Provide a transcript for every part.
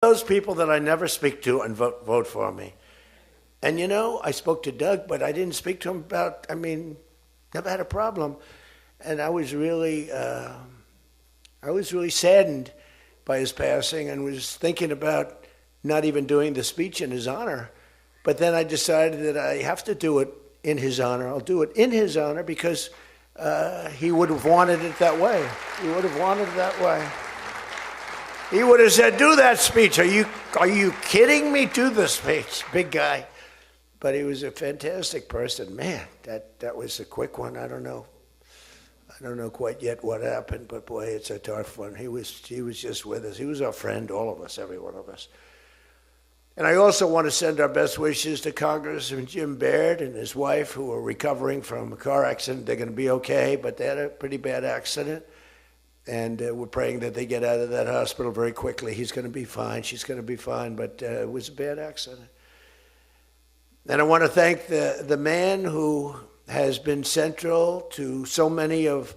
those people that I never speak to and vote for me. And I spoke to Doug, but I didn't speak to him about, never had a problem. And I was really saddened by his passing and was thinking about not even doing the speech in his honor. But then I decided that I have to do it in his honor. I'll do it in his honor because he would have wanted it that way. He would have wanted it that way. He would have said, do that speech. Are you kidding me? Do the speech, big guy. But he was a fantastic person. Man, that was a quick one. I don't know quite yet what happened, but boy, it's a tough one. He was just with us. He was our friend, all of us, every one of us. And I also want to send our best wishes to Congressman Jim Baird and his wife, who are recovering from a car accident. They're going to be okay, but they had a pretty bad accident. And we're praying that they get out of that hospital very quickly. He's going to be fine. She's going to be fine, but it was a bad accident. And I want to thank the man who has been central to so many of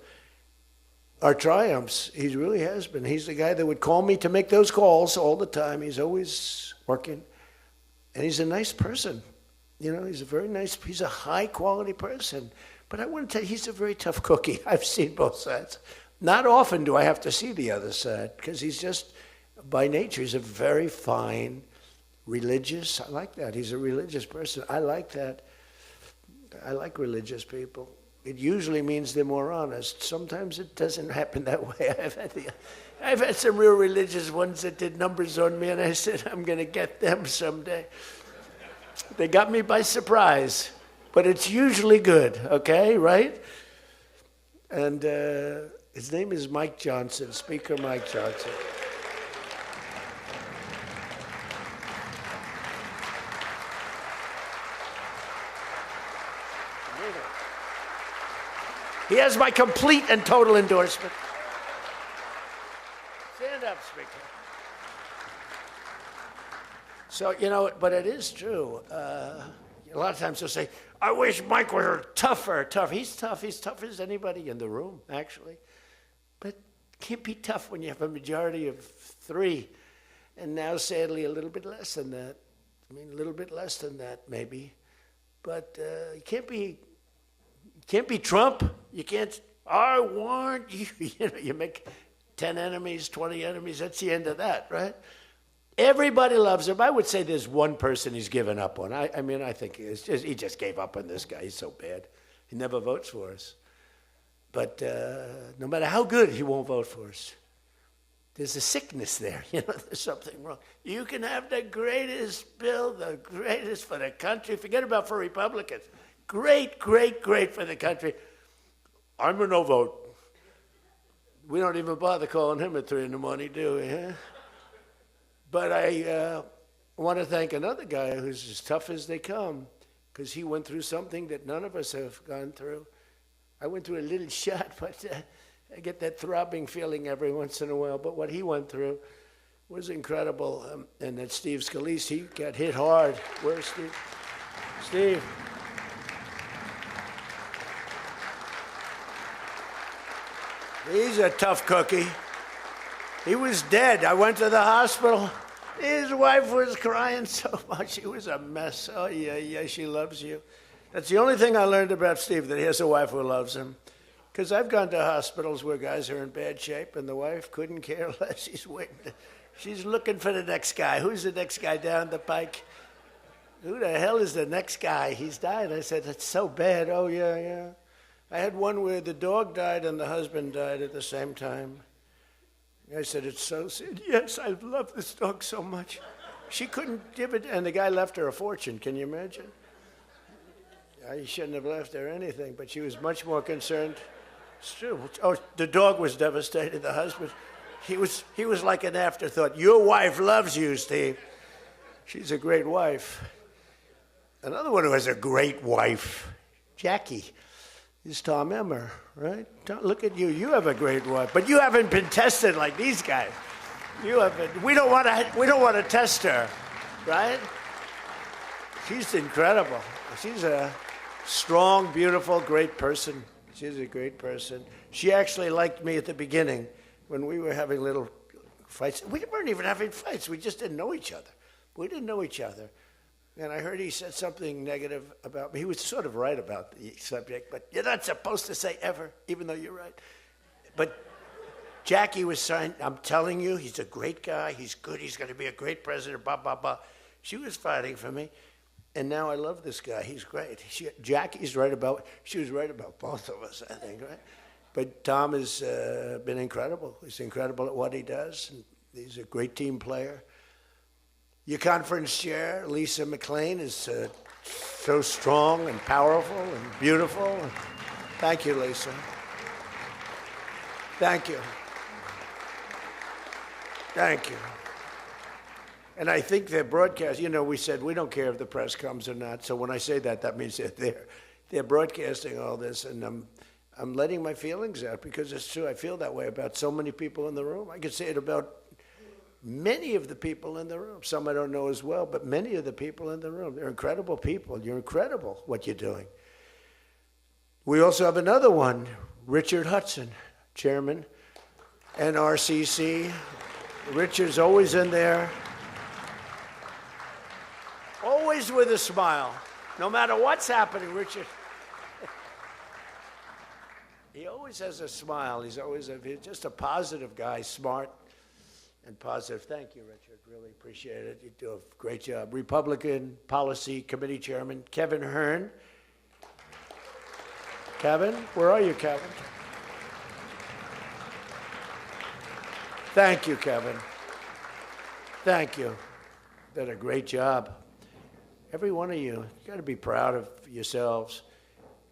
our triumphs. He really has been. He's the guy that would call me to make those calls all the time. He's always working. And he's a nice person. He's a high-quality person. But I want to tell you, he's a very tough cookie. I've seen both sides. Not often do I have to see the other side, because he's just, by nature, he's a very fine, religious. I like that. He's a religious person. I like that. I like religious people. It usually means they're more honest. Sometimes it doesn't happen that way. I've had some real religious ones that did numbers on me, and I said, I'm going to get them someday. They got me by surprise, but it's usually good, okay, right? And his name is Mike Johnson, Speaker Mike Johnson. He has my complete and total endorsement. Stand up, Speaker. So, but it is true. A lot of times they'll say, I wish Mike were tougher. He's tough. He's tough as anybody in the room, actually. But can't be tough when you have a majority of 3. And now, sadly, a little bit less than that. A little bit less than that, maybe. But you can't be Trump. You can't, I want you. You make 10 enemies, 20 enemies. That's the end of that, right? Everybody loves him. I would say there's one person he's given up on. I think he just gave up on this guy. He's so bad. He never votes for us. But no matter how good, he won't vote for us. There's a sickness there. There's something wrong. You can have the greatest bill, the greatest for the country. Forget about for Republicans. Great, great, great for the country. I'm a no vote. We don't even bother calling him at 3 in the morning, do we? Huh? But I want to thank another guy who's as tough as they come, because he went through something that none of us have gone through. I went through a little shot, but I get that throbbing feeling every once in a while. But what he went through was incredible. And that Steve Scalise, he got hit hard. Where's Steve? Steve. He's a tough cookie. He was dead. I went to the hospital. His wife was crying so much. She was a mess. Oh, yeah, she loves you. That's the only thing I learned about Steve, that he has a wife who loves him. Because I've gone to hospitals where guys are in bad shape, and the wife couldn't care less. She's waiting. She's looking for the next guy. Who's the next guy down the pike? Who the hell is the next guy? He's died. I said, that's so bad. Oh, yeah. I had one where the dog died and the husband died at the same time. I said, it's so sad. Yes, I love this dog so much. She couldn't give it, and the guy left her a fortune. Can you imagine? I shouldn't have left her anything, but she was much more concerned. It's true. Oh, the dog was devastated. The husband, he was like an afterthought. Your wife loves you, Steve. She's a great wife. Another one who has a great wife, Jackie, is Tom Emmer, right? Look at you. You have a great wife, but you haven't been tested like these guys. You haven't. We don't want to test her, right? She's incredible. She's a strong, beautiful, great person. She's a great person. She actually liked me at the beginning when we were having little fights. We weren't even having fights. We just didn't know each other. We didn't know each other. And I heard he said something negative about me. He was sort of right about the subject, but you're not supposed to say ever, even though you're right. But Jackie was saying, I'm telling you, he's a great guy. He's good. He's going to be a great president, blah, blah, blah. She was fighting for me. And now I love this guy. He's great. Jackie's right about, she was right about both of us, I think, right? But Tom has been incredible. He's incredible at what he does. And he's a great team player. Your conference chair, Lisa McLean, is so strong and powerful and beautiful. Thank you, Lisa. Thank you. Thank you. And I think their broadcast, we said we don't care if the press comes or not. So when I say that, that means they're there. They're broadcasting all this, and I'm letting my feelings out because it's true. I feel that way about so many people in the room. I could say it about many of the people in the room. Some I don't know as well, but many of the people in the room. They're incredible people. You're incredible what you're doing. We also have another one, Richard Hudson, chairman, NRCC. Richard's always in there, always with a smile. No matter what's happening, Richard, he always has a smile. He's just a positive guy, smart and positive. Thank you, Richard. Really appreciate it. You do a great job. Republican Policy Committee Chairman, Kevin Hearn. Kevin, where are you, Kevin? Thank you, Kevin. Thank you. Did a great job. Every one of you got to be proud of yourselves.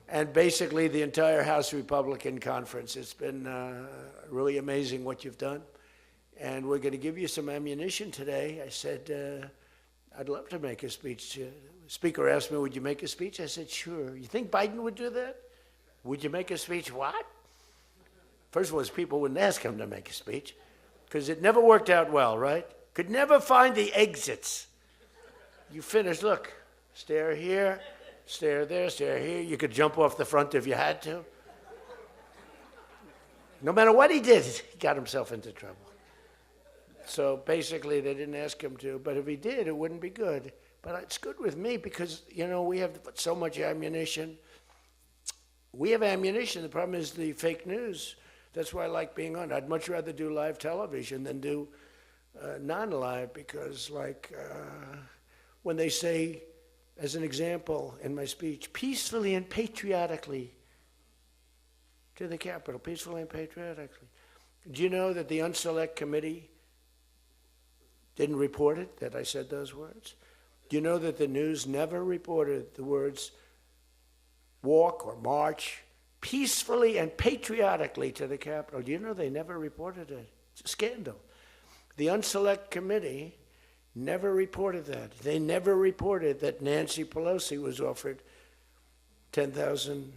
And basically the entire House Republican Conference. It's been really amazing what you've done. And we're going to give you some ammunition today. I said, I'd love to make a speech. The Speaker asked me, would you make a speech? I said, sure. You think Biden would do that? Would you make a speech? What? First of all, people wouldn't ask him to make a speech because it never worked out well, right? Could never find the exits. You finish, look, stare here, stare there, stare here. You could jump off the front if you had to. No matter what he did, he got himself into trouble. So basically, they didn't ask him to, but if he did, it wouldn't be good. But it's good with me because, we have so much ammunition. We have ammunition. The problem is the fake news. That's why I like being on. I'd much rather do live television than do non-live because, when they say, as an example in my speech, peacefully and patriotically to the Capitol, peacefully and patriotically. Do you know that the Unselect Committee didn't report it, that I said those words? Do you know that the news never reported the words walk or march peacefully and patriotically to the Capitol? Do you know they never reported it? It's a scandal. The Unselect Committee never reported that. They never reported that Nancy Pelosi was offered 10,000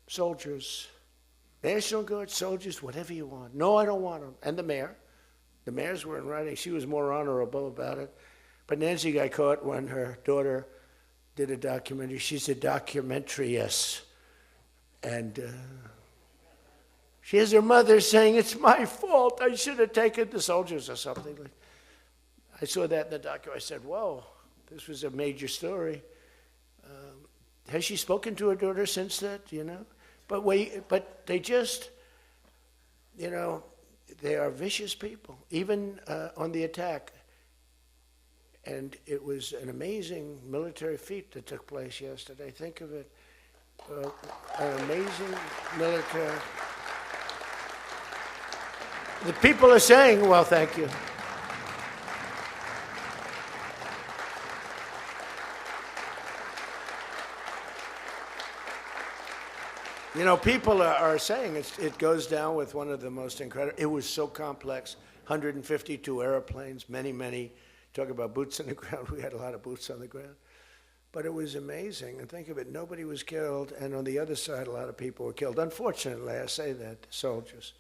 soldiers, National Guard soldiers, whatever you want. No, I don't want them. And the mayor. The mayors were in writing. She was more honorable about it. But Nancy got caught when her daughter did a documentary. She's a documentariess. And she has her mother saying, it's my fault. I should have taken the soldiers or something. I saw that in the documentary. I said, whoa, this was a major story. Has she spoken to her daughter since that, But they just, they are vicious people, even on the attack. And it was an amazing military feat that took place yesterday. Think of it. An amazing military. The people are saying, well, thank you. People are saying it goes down with one of the most incredible. It was so complex, 152 airplanes, many. Talk about boots on the ground. We had a lot of boots on the ground. But it was amazing. And think of it, nobody was killed. And on the other side, a lot of people were killed. Unfortunately, I say that, soldiers.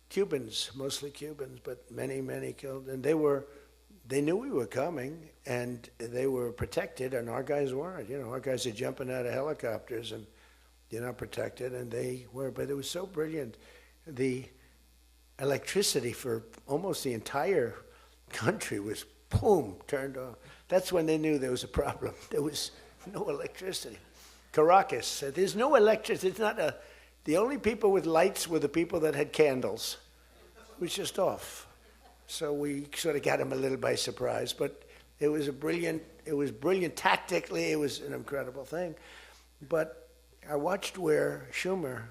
Cubans, mostly Cubans, but many killed. And they knew we were coming, and they were protected, and our guys weren't. Our guys are jumping out of helicopters, and you're not protected, and they were. But it was so brilliant. The electricity for almost the entire country was, boom, turned off. That's when they knew there was a problem. There was no electricity. Caracas said, there's no electricity. It's not the only people with lights were the people that had candles. It was just off. So we sort of got him a little by surprise, but it was brilliant tactically. It was an incredible thing. But I watched where Schumer,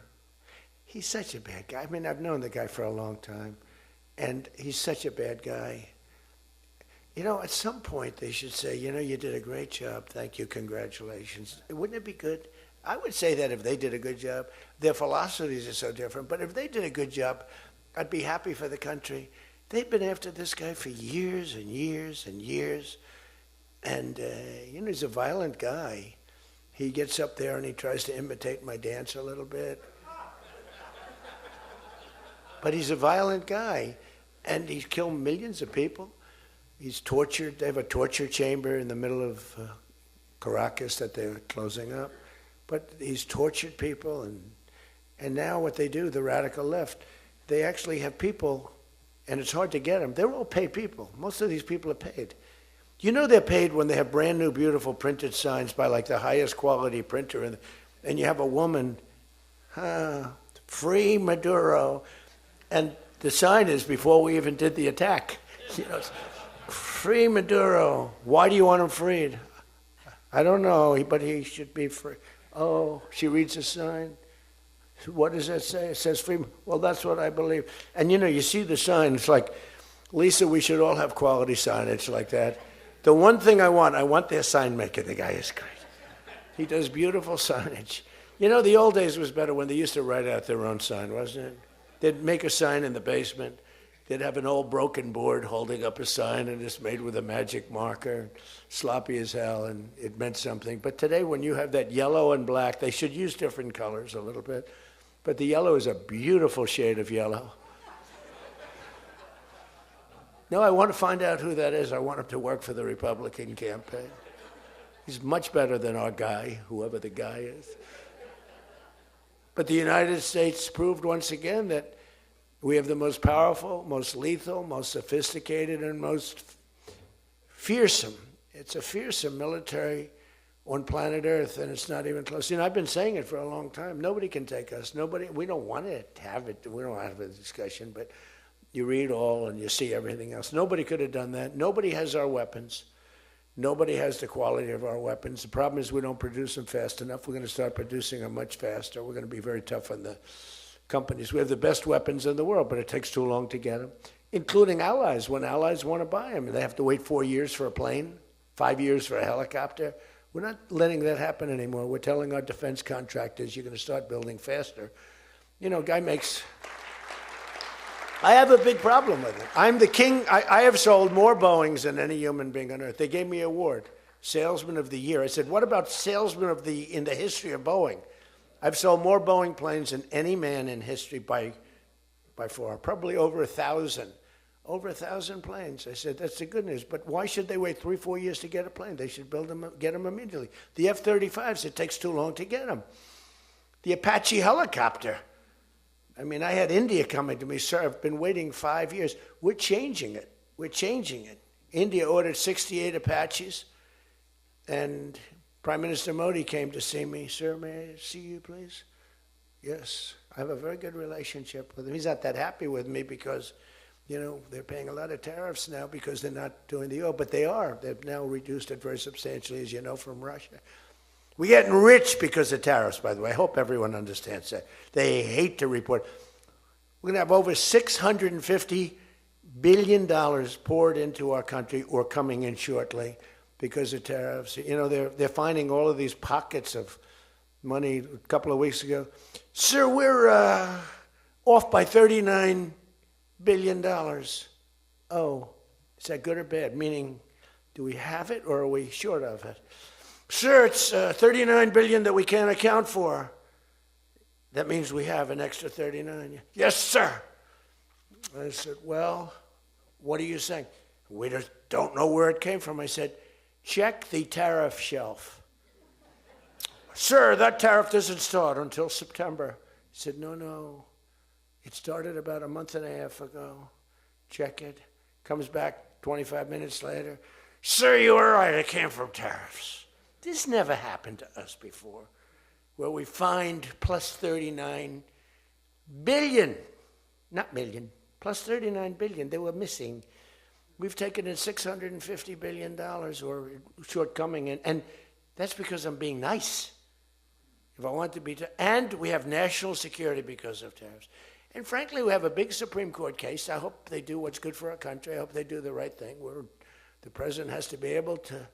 he's such a bad guy. I mean, I've known the guy for a long time, and he's such a bad guy. You know, at some point they should say, you know, you did a great job. Thank you. Congratulations. Wouldn't it be good? I would say that if they did a good job. Their philosophies are so different, but if they did a good job, I'd be happy for the country. They've been after this guy for years and years and years. And, you know, he's a violent guy. He gets up there and he tries to imitate my dance a little bit. But he's a violent guy. And he's killed millions of people. He's tortured. They have a torture chamber in the middle of Caracas that they're closing up. But he's tortured people. And now what they do, the radical left, they actually have people, and it's hard to get them. They're all paid people. Most of these people are paid. You know they're paid when they have brand new, beautiful printed signs by like the highest quality printer, and you have a woman, free Maduro, and the sign is before we even did the attack. You know, free Maduro. Why do you want him freed? I don't know, but he should be free. Oh, she reads the sign. What does that say? It says free. Well, that's what I believe. And you know, you see the sign. It's like, Lisa, we should all have quality signage like that. The one thing I want their sign maker. The guy is great. He does beautiful signage. You know, the old days was better when they used to write out their own sign, wasn't it? They'd make a sign in the basement. They'd have an old broken board holding up a sign, and it's made with a magic marker, sloppy as hell, and it meant something. But today, when you have that yellow and black, they should use different colors a little bit. But the yellow is a beautiful shade of yellow. No, I want to find out who that is. I want him to work for the Republican campaign. He's much better than our guy, whoever the guy is. But the United States proved once again that we have the most powerful, most lethal, most sophisticated, and most fearsome. It's a fearsome military on planet Earth, and it's not even close. You know, I've been saying it for a long time. Nobody can take us. Nobody. We don't want to have it. We don't have a discussion, but you read all and you see everything else. Nobody could have done that. Nobody has our weapons. Nobody has the quality of our weapons. The problem is we don't produce them fast enough. We're going to start producing them much faster. We're going to be very tough on the companies. We have the best weapons in the world, but it takes too long to get them, including allies. When allies want to buy them, they have to wait 4 years for a plane, 5 years for a helicopter. We're not letting that happen anymore. We're telling our defense contractors, you're going to start building faster. You know, guy makes... I have a big problem with it. I'm the king. I have sold more Boeings than any human being on earth. They gave me an award, Salesman of the Year. I said, what about Salesman of the in the history of Boeing? I've sold more Boeing planes than any man in history by far, probably over 1,000. Over 1,000 planes. I said, that's the good news. But why should they wait 3-4 years to get a plane? They should build them, get them immediately. The F-35s, it takes too long to get them. The Apache helicopter. I mean, I had India coming to me, sir, I've been waiting 5 years. We're changing it. We're changing it. India ordered 68 Apaches, and Prime Minister Modi came to see me. Sir, may I see you, please? Yes. I have a very good relationship with him. He's not that happy with me because, you know, they're paying a lot of tariffs now because they're not doing the oil, but they are. They've now reduced it very substantially, as you know, from Russia. We're getting rich because of tariffs, by the way. I hope everyone understands that. They hate to report. We're going to have over $650 billion poured into our country or coming in shortly because of tariffs. You know, they're finding all of these pockets of money. A couple of weeks ago, sir, we're off by $39 billion. Oh, is that good or bad? Meaning, do we have it or are we short of it? Sir, it's $39 billion that we can't account for. That means we have an extra 39. Yes, sir. I said, well, what are you saying? We just don't know where it came from. I said, check the tariff shelf. Sir, that tariff doesn't start until September. He said, no. It started about a month and a half ago. Check it. Comes back 25 minutes later. Sir, you were right. It came from tariffs. This never happened to us before, where we find plus 39 billion, not million, plus 39 billion. They were missing. We've taken in $650 billion or shortcoming, and that's because I'm being nice. If I want to be, and we have national security because of tariffs. And frankly, we have a big Supreme Court case. I hope they do what's good for our country. I hope they do the right thing. The president has to be able to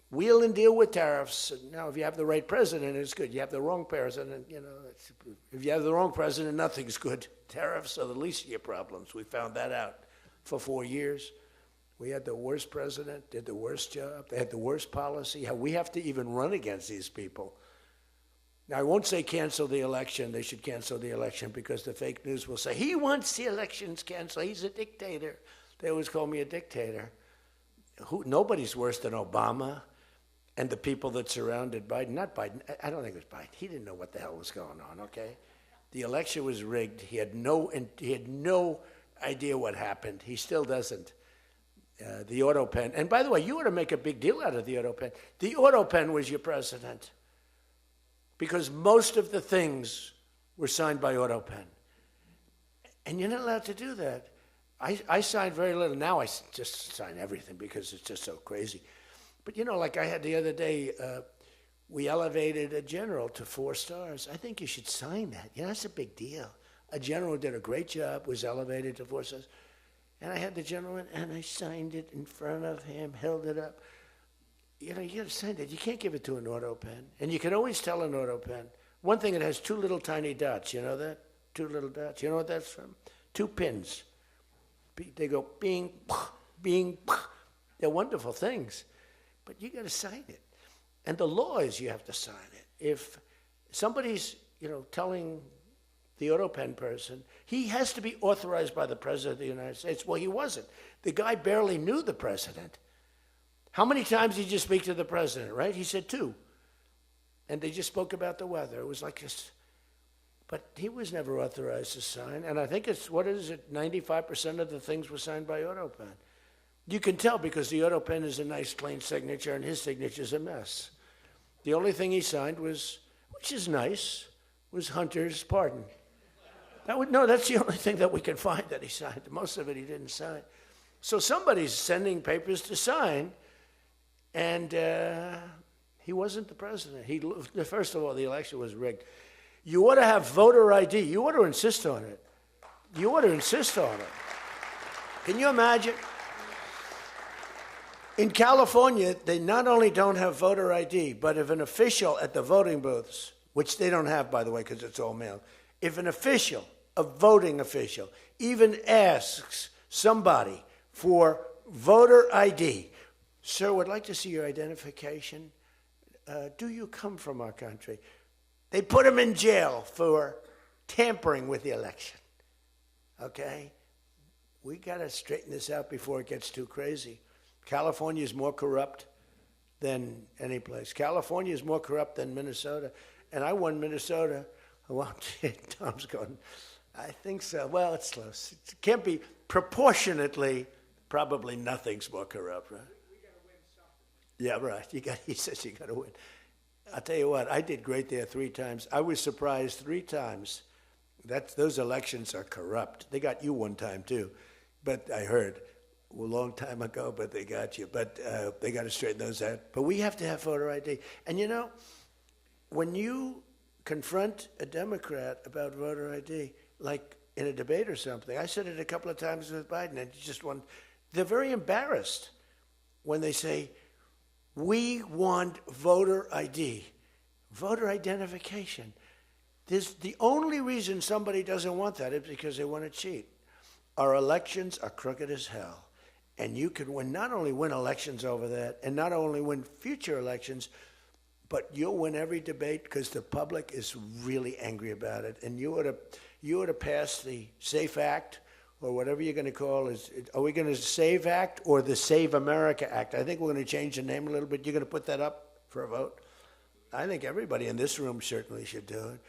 wheel and deal with tariffs. Now, if you have the right president, it's good. You have the wrong president, if you have the wrong president, nothing's good. Tariffs are the least of your problems. We found that out for 4 years. We had the worst president, did the worst job. They had the worst policy. We have to even run against these people. Now, I won't say cancel the election. They should cancel the election because the fake news will say, he wants the elections canceled. He's a dictator. They always call me a dictator. Nobody's worse than Obama and the people that surrounded Biden. Not Biden. I don't think it was Biden. He didn't know what the hell was going on, okay? The election was rigged. He had no idea what happened. He still doesn't. The auto pen. And by the way, you ought to make a big deal out of the auto pen. The auto pen was your president because most of the things were signed by auto pen. And you're not allowed to do that. I signed very little. Now I just sign everything because it's just so crazy. But like I had the other day, we elevated a general to 4 stars. I think you should sign that. That's a big deal. A general did a great job, was elevated to 4 stars. And I had the general in, and I signed it in front of him, held it up. You got to sign that. You can't give it to an auto pen. And you can always tell an auto pen. One thing, it has 2 little tiny dots. You know that? 2 little dots. You know what that's from? 2 pins. They go bing, bing. They're wonderful things. But you got to sign it. And the law is you have to sign it. If somebody's, telling the auto pen person, he has to be authorized by the President of the United States. Well, he wasn't. The guy barely knew the President. How many times did you speak to the President, right? He said 2. And they just spoke about the weather. It was like this. But he was never authorized to sign. And I think 95% of the things were signed by auto pen. You can tell because the auto pen is a nice plain signature and his signature's a mess. The only thing he signed was, which is nice, was Hunter's pardon. That's the only thing that we can find that he signed. Most of it he didn't sign. So somebody's sending papers to sign, and he wasn't the president. First of all, the election was rigged. You ought to have voter ID. You ought to insist on it. You ought to insist on it. Can you imagine? In California, they not only don't have voter ID, but if an official at the voting booths, which they don't have, by the way, because it's all mail, if an official, a voting official, even asks somebody for voter ID, sir, would like to see your identification. Do you come from our country? They put him in jail for tampering with the election. Okay? We got to straighten this out before it gets too crazy. California is more corrupt than any place. California is more corrupt than Minnesota. And I won Minnesota. Well, Tom's going, I think so. Well, it's close. It can't be proportionately, probably nothing's more corrupt, right? We got to win something. Yeah, right. He says you got to win. I'll tell you what, I did great there 3 times. I was surprised 3 times. Those elections are corrupt. They got you 1 time, too. But I heard a long time ago, but they got you. But they got to straighten those out. But we have to have voter ID. And when you confront a Democrat about voter ID, like in a debate or something, I said it a couple of times with Biden, and they're very embarrassed when they say, we want voter ID, voter identification. The only reason somebody doesn't want that is because they want to cheat. Our elections are crooked as hell. And you can not only win elections over that, and not only win future elections, but you'll win every debate because the public is really angry about it. And you ought to pass the SAFE Act, or whatever you're going to call it. Are we going to SAVE Act or the Save America Act? I think we're going to change the name a little bit. You're going to put that up for a vote? I think everybody in this room certainly should do it.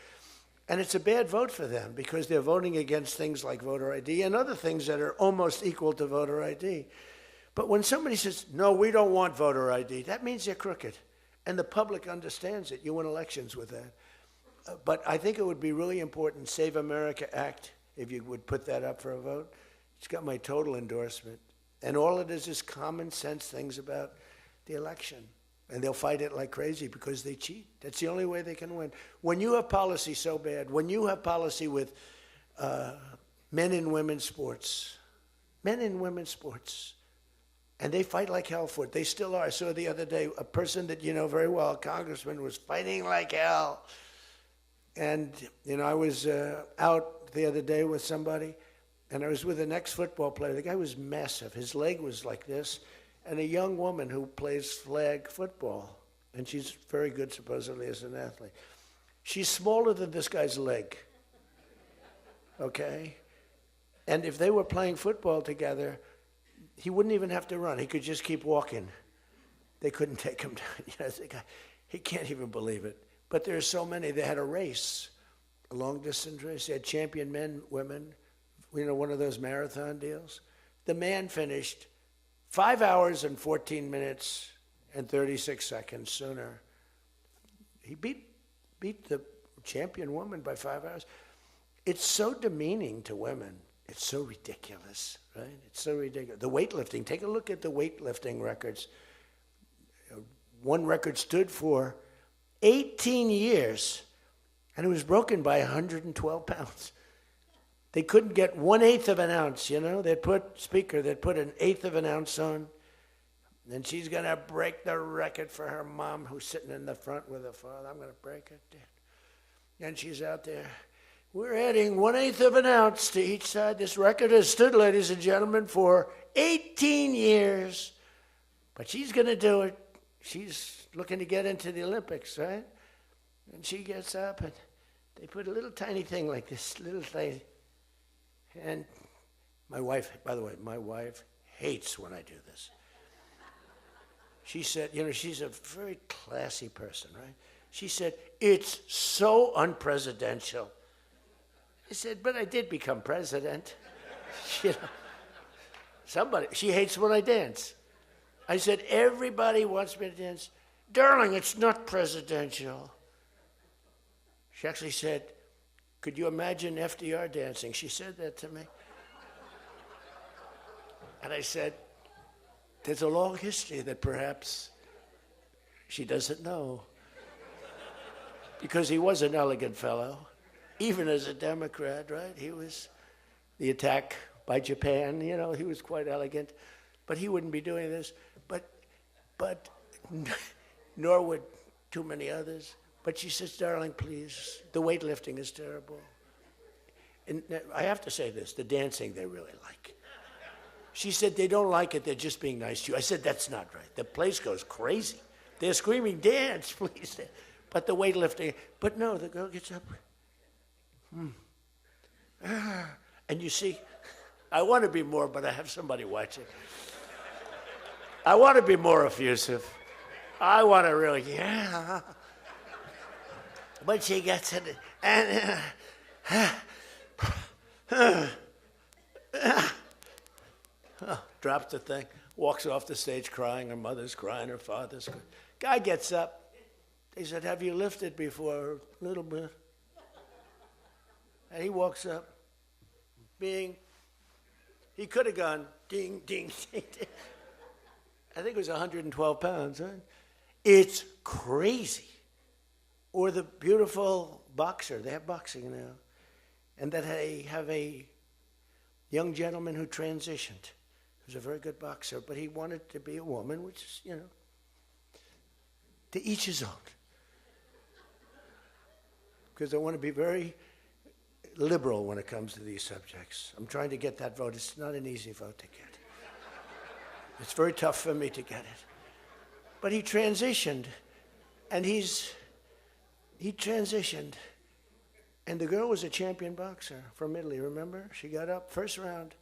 And it's a bad vote for them because they're voting against things like voter ID and other things that are almost equal to voter ID. But when somebody says, no, we don't want voter ID, that means they're crooked. And the public understands it. You win elections with that. But I think it would be really important, Save America Act, if you would put that up for a vote. It's got my total endorsement. And all it is common sense things about the election. And they'll fight it like crazy because they cheat. That's the only way they can win. When you have policy so bad, when you have policy with men and women's sports, and they fight like hell for it. They still are. I saw the other day a person that you know very well, a congressman, was fighting like hell. And, I was out the other day with somebody, and I was with an ex-football player. The guy was massive. His leg was like this. And a young woman who plays flag football, and she's very good supposedly as an athlete. She's smaller than this guy's leg, okay? And if they were playing football together, he wouldn't even have to run. He could just keep walking. They couldn't take him down. The guy, he can't even believe it. But there are so many. They had a race, a long-distance race. They had champion men, women, one of those marathon deals. The man finished 5 hours and 14 minutes and 36 seconds sooner. He beat the champion woman by 5 hours. It's so demeaning to women. It's so ridiculous, right? It's so ridiculous. The weightlifting, take a look at the weightlifting records. One record stood for 18 years, and it was broken by 112 pounds. They couldn't get 1/8 of an ounce, They'd put an eighth of an ounce on. And she's going to break the record for her mom, who's sitting in the front with her father. I'm going to break it, Dad. And she's out there. We're adding 1/8 of an ounce to each side. This record has stood, ladies and gentlemen, for 18 years. But she's going to do it. She's looking to get into the Olympics, right? And she gets up, and they put a little tiny thing like this, little thing. And my wife, by the way, hates when I do this. She said, she's a very classy person, right? She said, it's so unpresidential. I said, but I did become president. She hates when I dance. I said, everybody wants me to dance. Darling, it's not presidential. She actually said, could you imagine FDR dancing? She said that to me. And I said, there's a long history that perhaps she doesn't know. Because he was an elegant fellow, even as a Democrat, right? He was the attack by Japan, he was quite elegant. But he wouldn't be doing this. But nor would too many others. But she says, darling, please, the weightlifting is terrible. And I have to say this, the dancing they really like. She said, they don't like it, they're just being nice to you. I said, that's not right. The place goes crazy. They're screaming, dance, please. But the weightlifting, but no, the girl gets up. And you see, I want to be more, but I have somebody watching. I want to be more effusive. I want to really, But she gets it, and drops the thing, walks off the stage crying. Her mother's crying, her father's crying. Guy gets up. They said, have you lifted before? A little bit. And he walks up, bing. He could have gone ding, ding, ding, ding. I think it was 112 pounds, right? It's crazy. Or the beautiful boxer. They have boxing now. And that they have a young gentleman who transitioned. He was a very good boxer, but he wanted to be a woman, which is, to each his own. Because I want to be very liberal when it comes to these subjects. I'm trying to get that vote. It's not an easy vote to get. It's very tough for me to get it. But he transitioned, and he transitioned, and the girl was a champion boxer from Italy, remember? She got up, first round.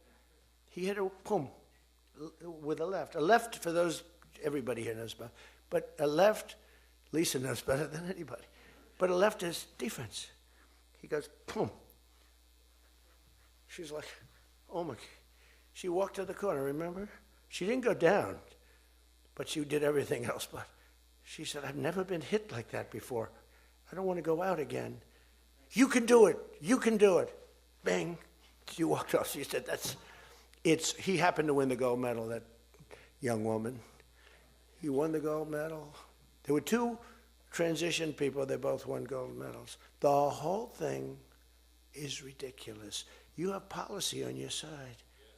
He hit her, boom, with a left. A left, for those, everybody here knows about, but a left, Lisa knows better than anybody, but a left is defense. He goes, boom. She's like, oh my. She walked to the corner, remember? She didn't go down, but she did everything else. But she said, I've never been hit like that before. I don't want to go out again. You can do it. You can do it. Bang. She walked off. She said, he happened to win the gold medal, that young woman. He won the gold medal. There were two transition people. They both won gold medals. The whole thing is ridiculous. You have policy on your side.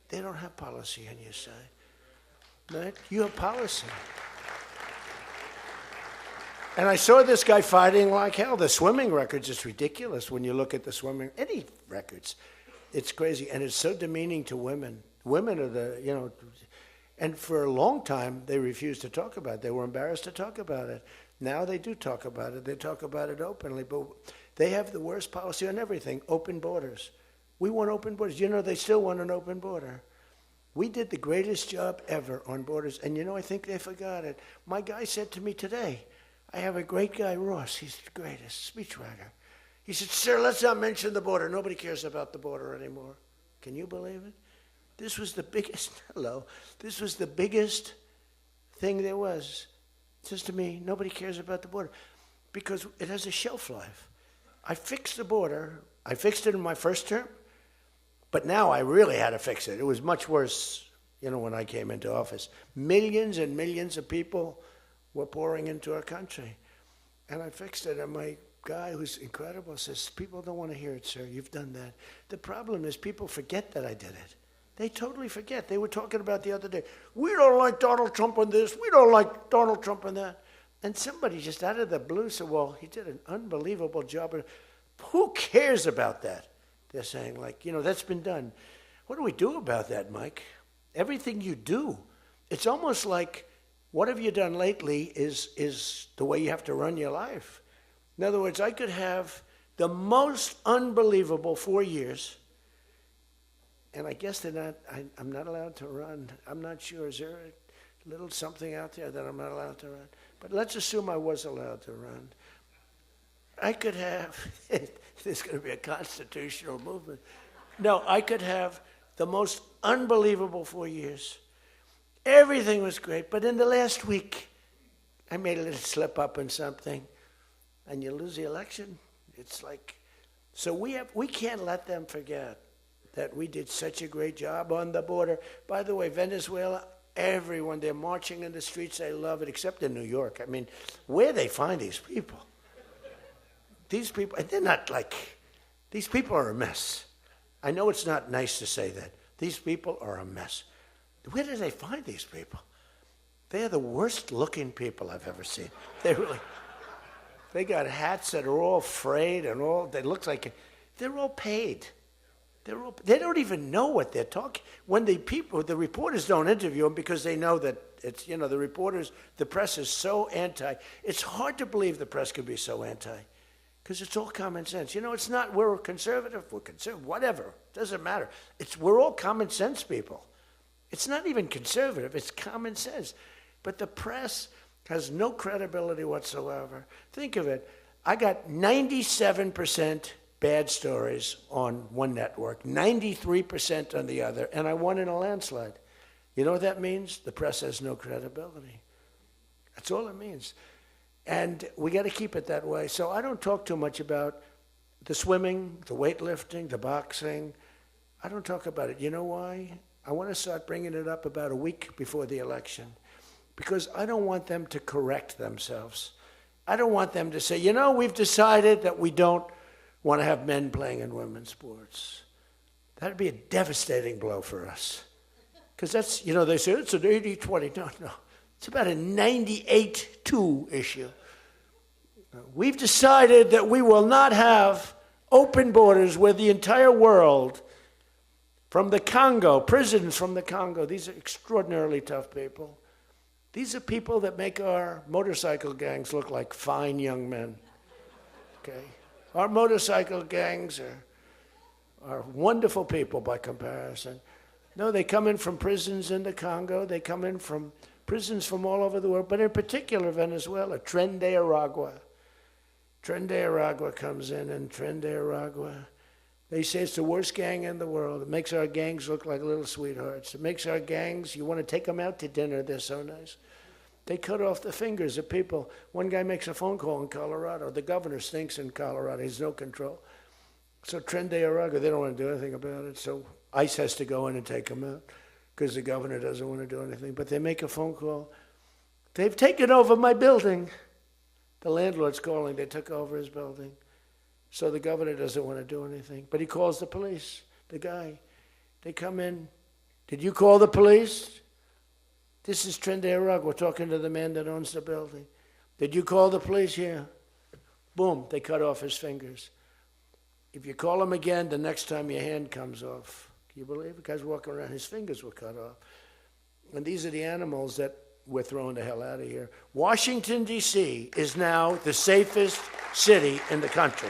They don't have policy on your side. Right? You have policy. And I saw this guy fighting like hell. The swimming records, it's ridiculous when you look at the swimming, any records. It's crazy. And it's so demeaning to women. Women are the, and for a long time, they refused to talk about it. They were embarrassed to talk about it. Now they do talk about it. They talk about it openly. But they have the worst policy on everything, open borders. We want open borders. They still want an open border. We did the greatest job ever on borders. And I think they forgot it. My guy said to me today, I have a great guy, Ross. He's the greatest speechwriter. He said, sir, let's not mention the border. Nobody cares about the border anymore. Can you believe it? This was the biggest, this was the biggest thing there was. It says to me, nobody cares about the border because it has a shelf life. I fixed the border. I fixed it in my first term, but now I really had to fix it. It was much worse, when I came into office. Millions and millions of people were pouring into our country. And I fixed it, and my guy, who's incredible, says, people don't want to hear it, sir. You've done that. The problem is people forget that I did it. They totally forget. They were talking about the other day, we don't like Donald Trump on this, we don't like Donald Trump on that. And somebody just out of the blue said, well, he did an unbelievable job. Who cares about that? They're saying, that's been done. What do we do about that, Mike? Everything you do. It's almost like, what have you done lately is the way you have to run your life. In other words, I could have the most unbelievable 4 years, and I guess I'm not allowed to run. I'm not sure. Is there a little something out there that I'm not allowed to run? But let's assume I was allowed to run. I could have, there's going to be a constitutional movement. No, I could have the most unbelievable 4 years. Everything was great, but in the last week, I made a little slip up in something, and you lose the election. It's like, so we can't let them forget that we did such a great job on the border. By the way, Venezuela, everyone, they're marching in the streets. They love it, except in New York. I mean, where they find these people? These people, they're not these people are a mess. I know it's not nice to say that. These people are a mess. Where do they find these people? They're the worst looking people I've ever seen. They got hats that are all frayed and they look like, they're all paid. They don't even know what they're talking. When the reporters don't interview them because they know that it's, the press is so anti. It's hard to believe the press could be so anti because it's all common sense. It's not, we're conservative, whatever. Doesn't matter. We're all common sense people. It's not even conservative, it's common sense. But the press has no credibility whatsoever. Think of it. I got 97% bad stories on one network, 93% on the other, and I won in a landslide. You know what that means? The press has no credibility. That's all it means. And we got to keep it that way. So I don't talk too much about the swimming, the weightlifting, the boxing. I don't talk about it. You know why? I want to start bringing it up about a week before the election because I don't want them to correct themselves. I don't want them to say, we've decided that we don't want to have men playing in women's sports. That would be a devastating blow for us. Because that's, they say it's an 80-20. No. It's about a 98-2 issue. We've decided that we will not have open borders where the entire world, from the Congo, prisons from the Congo, these are extraordinarily tough people. These are people that make our motorcycle gangs look like fine young men. Okay? Our motorcycle gangs are wonderful people by comparison. No, they come in from prisons in the Congo. They come in from prisons from all over the world, but in particular Venezuela, Tren de Aragua. Tren de Aragua comes in, and Tren de Aragua, they say it's the worst gang in the world. It makes our gangs look like little sweethearts. It makes our gangs, you want to take them out to dinner, they're so nice. They cut off the fingers of people. One guy makes a phone call in Colorado. The governor stinks in Colorado. He has no control. So Tren de Aragua, they don't want to do anything about it. So ICE has to go in and take them out because the governor doesn't want to do anything. But they make a phone call. They've taken over my building. The landlord's calling. They took over his building. So the governor doesn't want to do anything. But he calls the police, the guy. They come in. Did you call the police? This is Tren de Aragua. We're talking to the man that owns the building. Did you call the police? Yeah. Boom, they cut off his fingers. If you call him again, the next time your hand comes off. Can you believe it? The guy's walking around, his fingers were cut off. And these are the animals that we're throwing the hell out of here. Washington, D.C. is now the safest city in the country.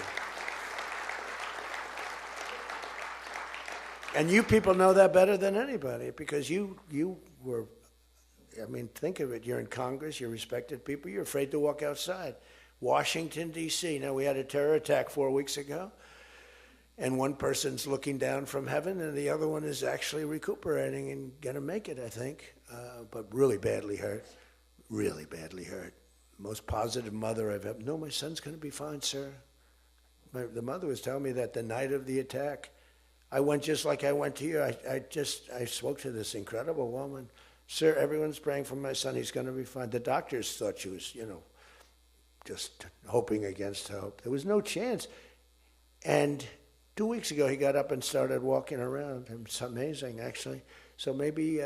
And you people know that better than anybody because you were, I mean, think of it. You're in Congress, you're respected people, you're afraid to walk outside. Washington, D.C. Now, we had a terror attack 4 weeks ago, and one person's looking down from heaven, and the other one is actually recuperating and going to make it, I think, but really badly hurt, really badly hurt. Most positive mother I've ever, no, my son's going to be fine, sir. The mother was telling me that the night of the attack, I went just like I went to you. I spoke to this incredible woman. Sir, everyone's praying for my son. He's going to be fine. The doctors thought she was, just hoping against hope. There was no chance. And 2 weeks ago, he got up and started walking around. It's amazing, actually. So maybe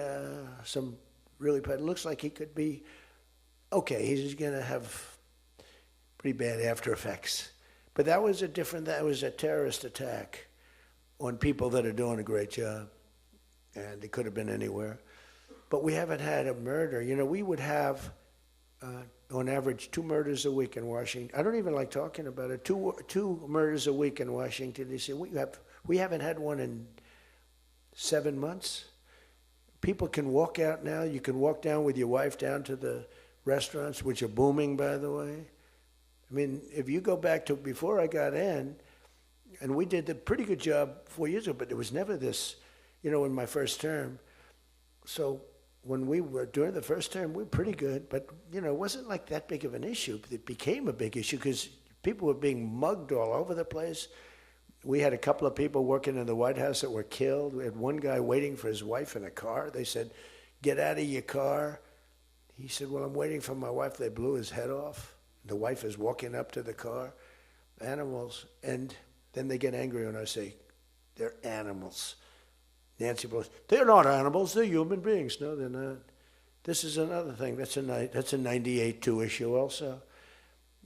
some really bad. It looks like he could be okay. He's going to have pretty bad after effects. But that was a terrorist attack on people that are doing a great job. And it could have been anywhere. But we haven't had a murder. We would have, on average, 2 murders a week in Washington. I don't even like talking about it. Two murders a week in Washington, D.C. We haven't had one in 7 months. People can walk out now. You can walk down with your wife down to the restaurants, which are booming, by the way. I mean, if you go back to before I got in, and we did a pretty good job 4 years ago, but there was never this, in my first term. So when we were during the first term, we were pretty good, but it wasn't like that big of an issue. It became a big issue because people were being mugged all over the place. We had a couple of people working in the White House that were killed. We had one guy waiting for his wife in a car. They said, "Get out of your car." He said, "Well, I'm waiting for my wife." They blew his head off. The wife is walking up to the car. Animals. And then they get angry when I say, "They're animals." Nancy Pelosi, "They're not animals, they're human beings." No, they're not. This is another thing. That's a 98-2 issue also.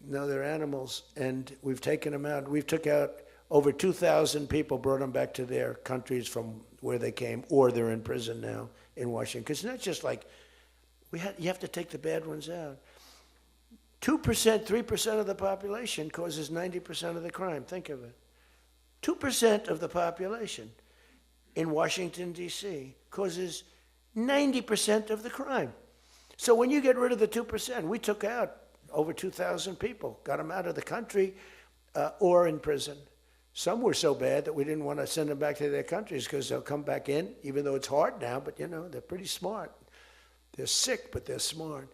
No, they're animals, and we've taken them out. We've took out over 2,000 people, brought them back to their countries from where they came, or they're in prison now in Washington. Because it's not just like, you have to take the bad ones out. 2%, 3% of the population causes 90% of the crime. Think of it. 2% of the population in Washington, D.C. causes 90% of the crime. So when you get rid of the 2%, we took out over 2,000 people, got them out of the country or in prison. Some were so bad that we didn't want to send them back to their countries because they'll come back in, even though it's hard now, but they're pretty smart. They're sick, but they're smart.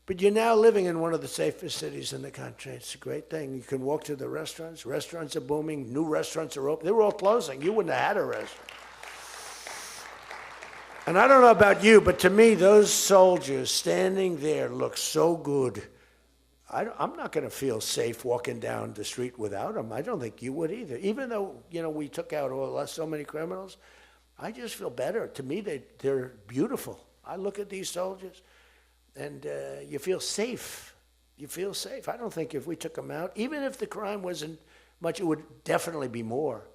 But you're now living in one of the safest cities in the country. It's a great thing. You can walk to the restaurants. Restaurants are booming. New restaurants are open. They were all closing. You wouldn't have had a restaurant. And I don't know about you, but to me, those soldiers standing there look so good. I'm not going to feel safe walking down the street without them. I don't think you would either. Even though, we took out so many criminals, I just feel better. To me, they're beautiful. I look at these soldiers, and you feel safe. You feel safe. I don't think if we took them out, even if the crime wasn't much, it would definitely be more.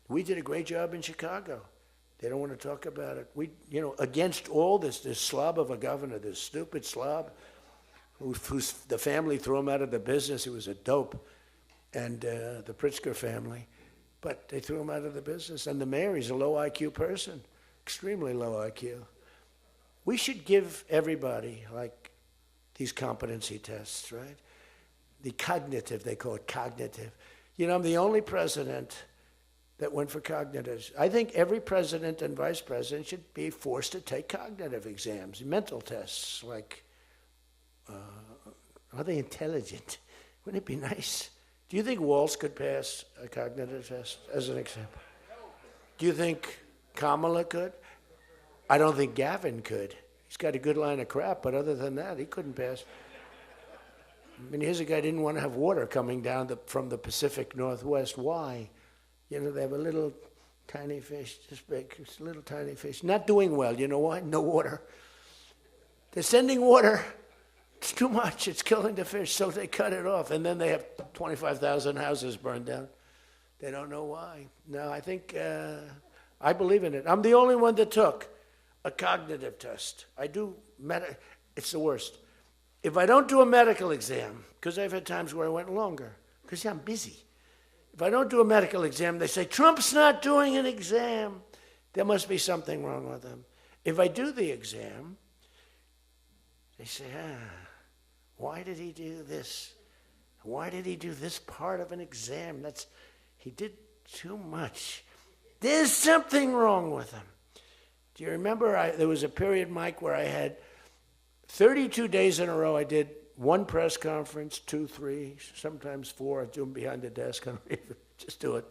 We did a great job in Chicago. They don't want to talk about it. We, against all this slob of a governor, this stupid slob, who's the family threw him out of the business. He was a dope, and the Pritzker family, but they threw him out of the business. And the mayor, he's a low IQ person, extremely low IQ. We should give everybody like these competency tests, right? the cognitive, they call it cognitive. You know, I'm the only president that went for cognitives. I think every president and vice president should be forced to take cognitive exams, mental tests, like, are they intelligent? Wouldn't it be nice? Do you think Walz could pass a cognitive test, as an example? Do you think Kamala could? I don't think Gavin could. He's got a good line of crap, but other than that, he couldn't pass. I mean, here's a guy who didn't want to have water coming down from the Pacific Northwest. Why? You know, they have a little tiny fish, this big, it's a little tiny fish. Not doing well, you know why? No water. They're sending water. It's too much. It's killing the fish, so they cut it off. And then they have 25,000 houses burned down. They don't know why. No, I think, I believe in it. I'm the only one that took a cognitive test. I do, it's the worst. If I don't do a medical exam, because I've had times where I went longer, because I'm busy. If I don't do a medical exam, they say, Trump's not doing an exam. There must be something wrong with him. If I do the exam, they say, why did he do this? Why did he do this part of an exam? He did too much. There's something wrong with him. Do you remember there was a period, Mike, where I had 32 days in a row I did one press conference, 2, 3, sometimes 4. I do them behind the desk. I don't even just do it.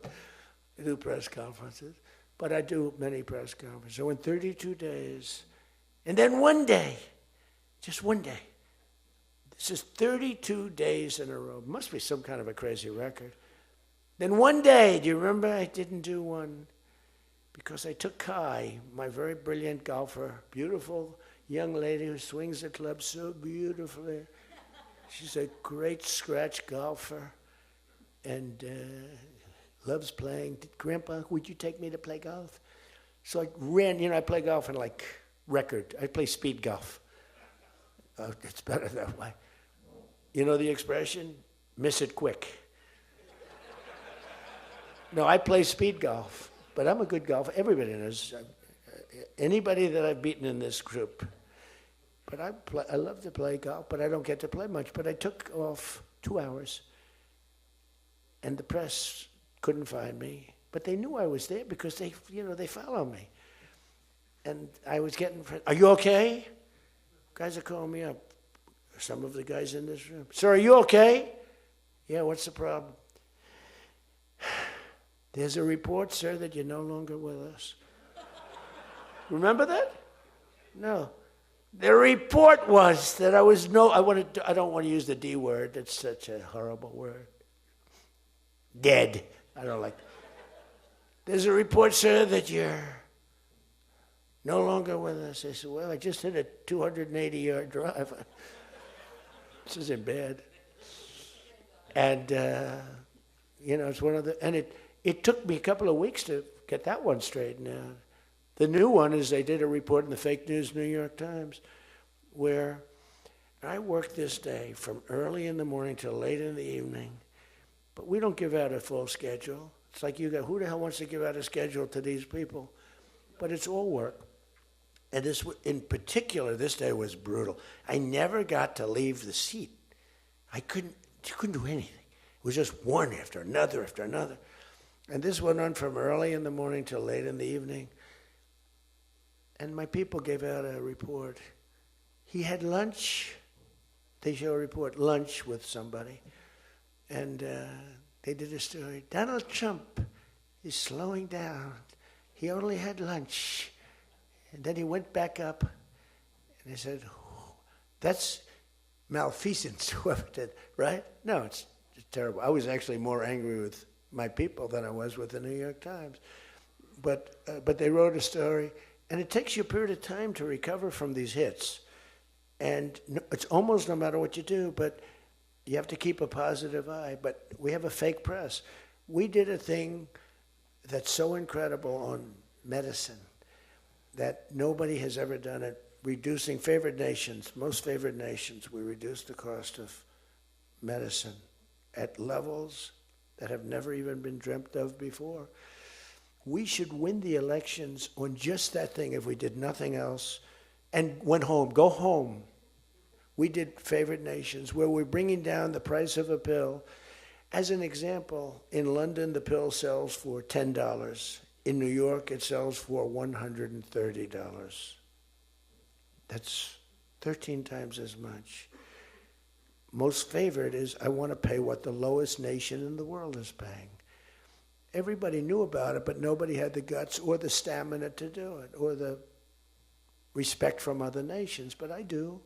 I do press conferences. But I do many press conferences. So in 32 days, and then one day, just one day. This is 32 days in a row. Must be some kind of a crazy record. Then one day, do you remember I didn't do one? Because I took Kai, my very brilliant golfer, beautiful young lady who swings the club so beautifully. She's a great scratch golfer and loves playing. Grandpa, would you take me to play golf? So I ran, I play golf in like record. I play speed golf. It's better that way. You know the expression? Miss it quick. No, I play speed golf, but I'm a good golfer. Everybody knows. Anybody that I've beaten in this group. But I love to play golf, but I don't get to play much. But I took off 2 hours, and the press couldn't find me. But they knew I was there because they follow me. And I was getting, are you okay? Guys are calling me up. Some of the guys in this room. Sir, are you okay? Yeah, what's the problem? There's a report, sir, that you're no longer with us. Remember that? No. The report was that I don't want to use the D word. It's such a horrible word. Dead. I don't like that. There's a report, sir, that you're no longer with us. I said, well, I just hit a 280-yard drive. This isn't bad. And, it's one of the, and it took me a couple of weeks to get that one straightened out. The new one is they did a report in the fake news New York Times where I worked this day from early in the morning till late in the evening, but we don't give out a full schedule. It's like who the hell wants to give out a schedule to these people? But it's all work. And this, in particular, this day was brutal. I never got to leave the seat. You couldn't do anything. It was just one after another after another. And this went on from early in the morning till late in the evening. And my people gave out a report. He had lunch. They show a report, lunch with somebody. And they did a story. Donald Trump is slowing down. He only had lunch. And then he went back up. And they said, that's malfeasance, whoever did, right? No, it's terrible. I was actually more angry with my people than I was with the New York Times. But they wrote a story. And it takes you a period of time to recover from these hits. And it's almost no matter what you do, but you have to keep a positive eye. But we have a fake press. We did a thing that's so incredible on medicine that nobody has ever done it. Reducing favored nations, most favored nations, we reduced the cost of medicine at levels that have never even been dreamt of before. We should win the elections on just that thing if we did nothing else and went home. Go home We did favored nations where we're bringing down the price of a pill. As an example, in London, the pill sells for $10. In New York, it sells for $130. That's 13 times as much. Most favored is, I want to pay what the lowest nation in the world is paying. Everybody knew about it, but nobody had the guts or the stamina to do it, or the respect from other nations, but I do.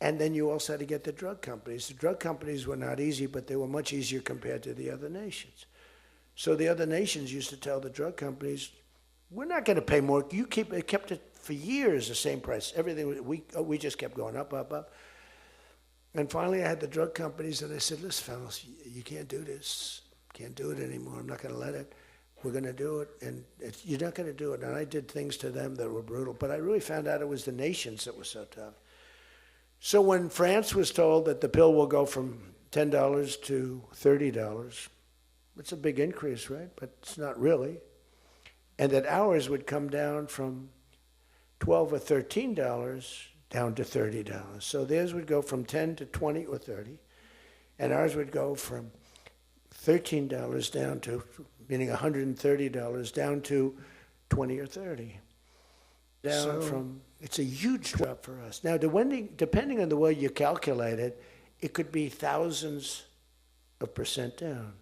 And then you also had to get the drug companies. The drug companies were not easy, but they were much easier compared to the other nations. So the other nations used to tell the drug companies, we're not going to pay more. You kept it for years the same price. Everything, we just kept going up, up, up. And finally I had the drug companies, and I said, listen, fellas, you can't do this. Can't do it anymore. I'm not going to let it. We're going to do it, and you're not going to do it. And I did things to them that were brutal, but I really found out it was the nations that were so tough. So when France was told that the pill will go from $10 to $30, it's a big increase, right? But it's not really. And that ours would come down from $12 or $13 down to $30. So theirs would go from 10 to 20 or 30, and ours would go from $13 down to, meaning $130 down to 20 or 30. It's a huge drop for us. Now, depending on the way you calculate it, it could be thousands of percent down.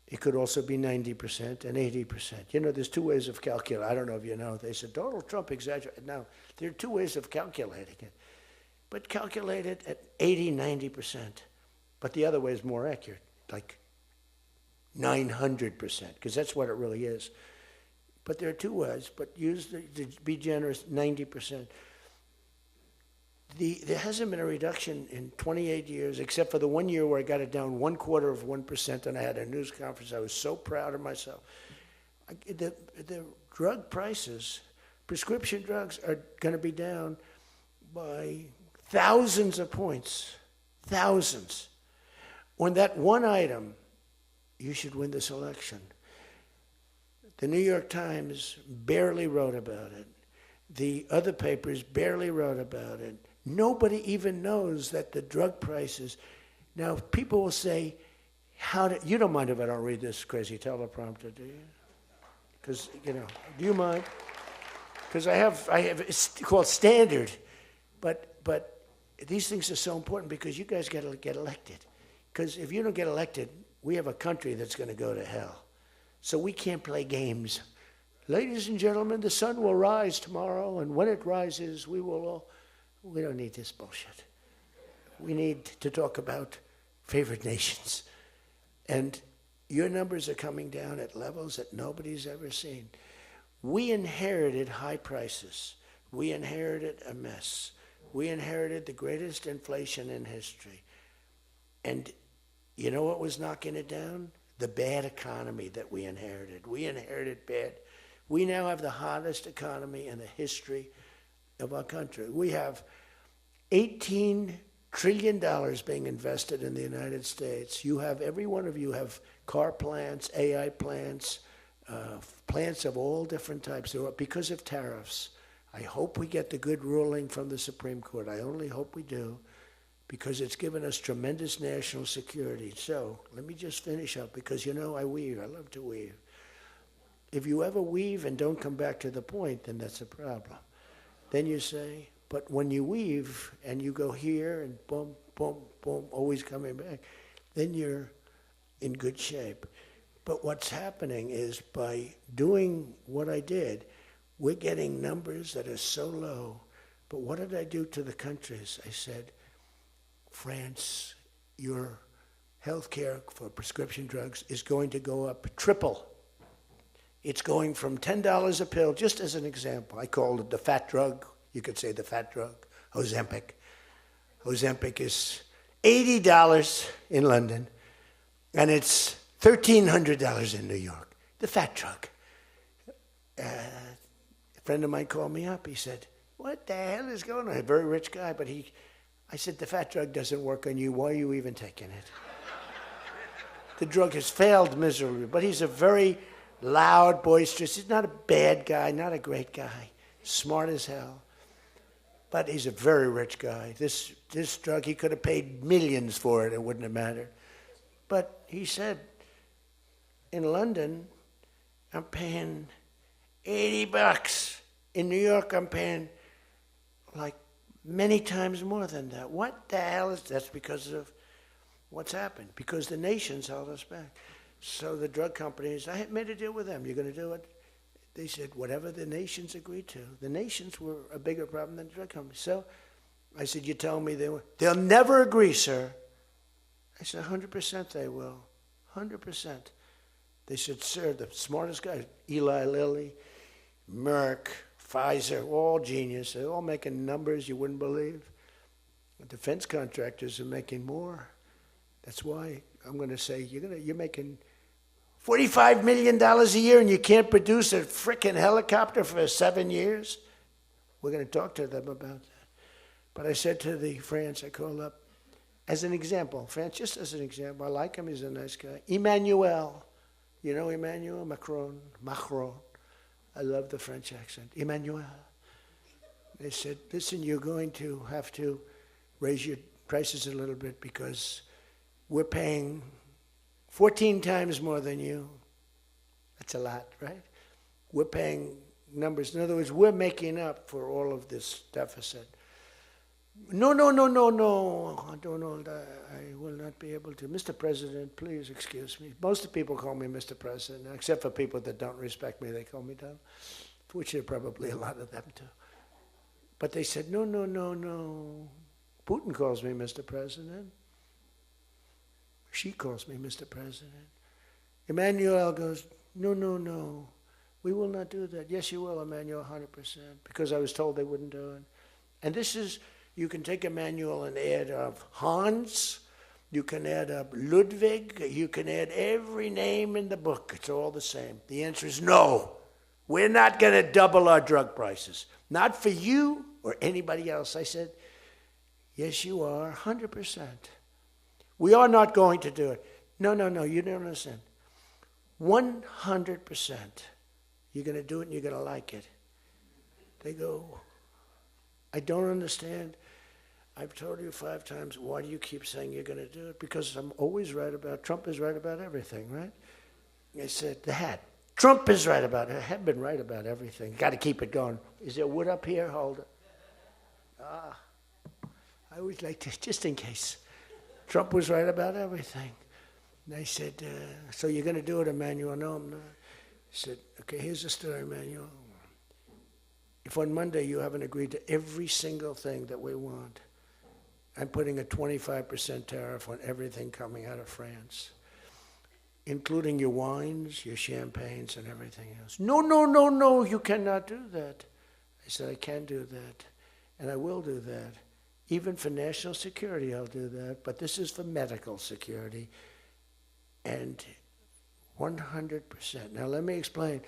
It could also be 90% and 80%. You know, there's two ways of calculating. I don't know if you know. They said Donald Trump exaggerated. Now, there are two ways of calculating it. But calculate it at 80, 90%. But the other way is more accurate, like 900%, because that's what it really is. But there are two ways, but use to be generous, 90%. There hasn't been a reduction in 28 years, except for the 1 year where I got it down 1/4%, and I had a news conference. I was so proud of myself. The drug prices, prescription drugs, are going to be down by thousands of points, thousands. On that one item, you should win this election. The New York Times barely wrote about it. The other papers barely wrote about it. Nobody even knows that the drug prices. Now, people will say, you don't mind if I don't read this crazy teleprompter, do you? Because, do you mind? Because I have, it's called standard. But these things are so important because you guys got to get elected. Because if you don't get elected, we have a country that's going to go to hell. So we can't play games. Ladies and gentlemen, the sun will rise tomorrow, and when it rises, we don't need this bullshit. We need to talk about favored nations. And your numbers are coming down at levels that nobody's ever seen. We inherited high prices. We inherited a mess. We inherited the greatest inflation in history. And you know what was knocking it down? The bad economy that we inherited. We inherited bad. We now have the hottest economy in the history of our country. We have $18 trillion being invested in the United States. You have, every one of you have car plants, AI plants, plants of all different types. Because of tariffs. I hope we get the good ruling from the Supreme Court. I only hope we do, because it's given us tremendous national security. So let me just finish up, because I weave. I love to weave. If you ever weave and don't come back to the point, then that's a problem. Then you say, but when you weave and you go here and boom, boom, boom, always coming back, then you're in good shape. But what's happening is, by doing what I did, we're getting numbers that are so low. But what did I do to the countries? I said, France, your health care for prescription drugs is going to go up triple. It's going from $10 a pill, just as an example. I called it the fat drug. You could say the fat drug, Ozempic. Ozempic is $80 in London, and it's $1,300 in New York. The fat drug. A friend of mine called me up. He said, what the hell is going on? A very rich guy, but I said, the fat drug doesn't work on you. Why are you even taking it? The drug has failed miserably, but he's a very loud, boisterous. He's not a bad guy, not a great guy. Smart as hell. But he's a very rich guy. This drug, he could have paid millions for it. It wouldn't have mattered. But he said, in London, I'm paying $80. In New York, I'm paying like many times more than that. What the hell is that? That's because of what's happened. Because the nations held us back. So the drug companies, I had made a deal with them. You're going to do it? They said, whatever the nations agreed to. The nations were a bigger problem than the drug companies. So I said, you tell me they'll never agree, sir. I said, 100% they will. 100%. They said, sir, the smartest guys, Eli Lilly, Merck, Pfizer, all genius. They're all making numbers you wouldn't believe. The defense contractors are making more. That's why I'm going to say, you're making $45 million a year and you can't produce a frickin' helicopter for 7 years? We're going to talk to them about that. But I said to the France, I called up, as an example, France, just as an example, I like him, he's a nice guy. Emmanuel, you know Emmanuel Macron. I love the French accent. Emmanuel. They said, listen, you're going to have to raise your prices a little bit because we're paying 14 times more than you. That's a lot, right? We're paying numbers. In other words, we're making up for all of this deficit. No, Donald, I will not be able to. Mr. President, please excuse me. Most of the people call me Mr. President, except for people that don't respect me, they call me Donald, which are probably a lot of them too. But they said, no. Putin calls me Mr. President. She calls me Mr. President. Emmanuel goes, no. We will not do that. Yes, you will, Emmanuel, 100%, because I was told they wouldn't do it. And this is, you can take Emmanuel and add up Hans, you can add up Ludwig, you can add every name in the book. It's all the same. The answer is no. We're not going to double our drug prices. Not for you or anybody else. I said, yes, you are, 100%. We are not going to do it. No, you don't understand. 100%. You're going to do it and you're going to like it. They go, I don't understand. I've told you 5 times, why do you keep saying you're going to do it? Because I'm always right about, Trump is right about everything, right? I said, the hat. Trump is right about it. I have been right about everything. Got to keep it going. Is there wood up here? Hold it. I always like to, just in case. Trump was right about everything. And I said, so you're going to do it, Emmanuel? No, I'm not. I said, okay, here's the story, Emmanuel. If on Monday you haven't agreed to every single thing that we want, I'm putting a 25% tariff on everything coming out of France, including your wines, your champagnes, and everything else. No, you cannot do that. I said, I can do that, and I will do that. Even for national security, I'll do that, but this is for medical security, and 100%. Now, let me explain.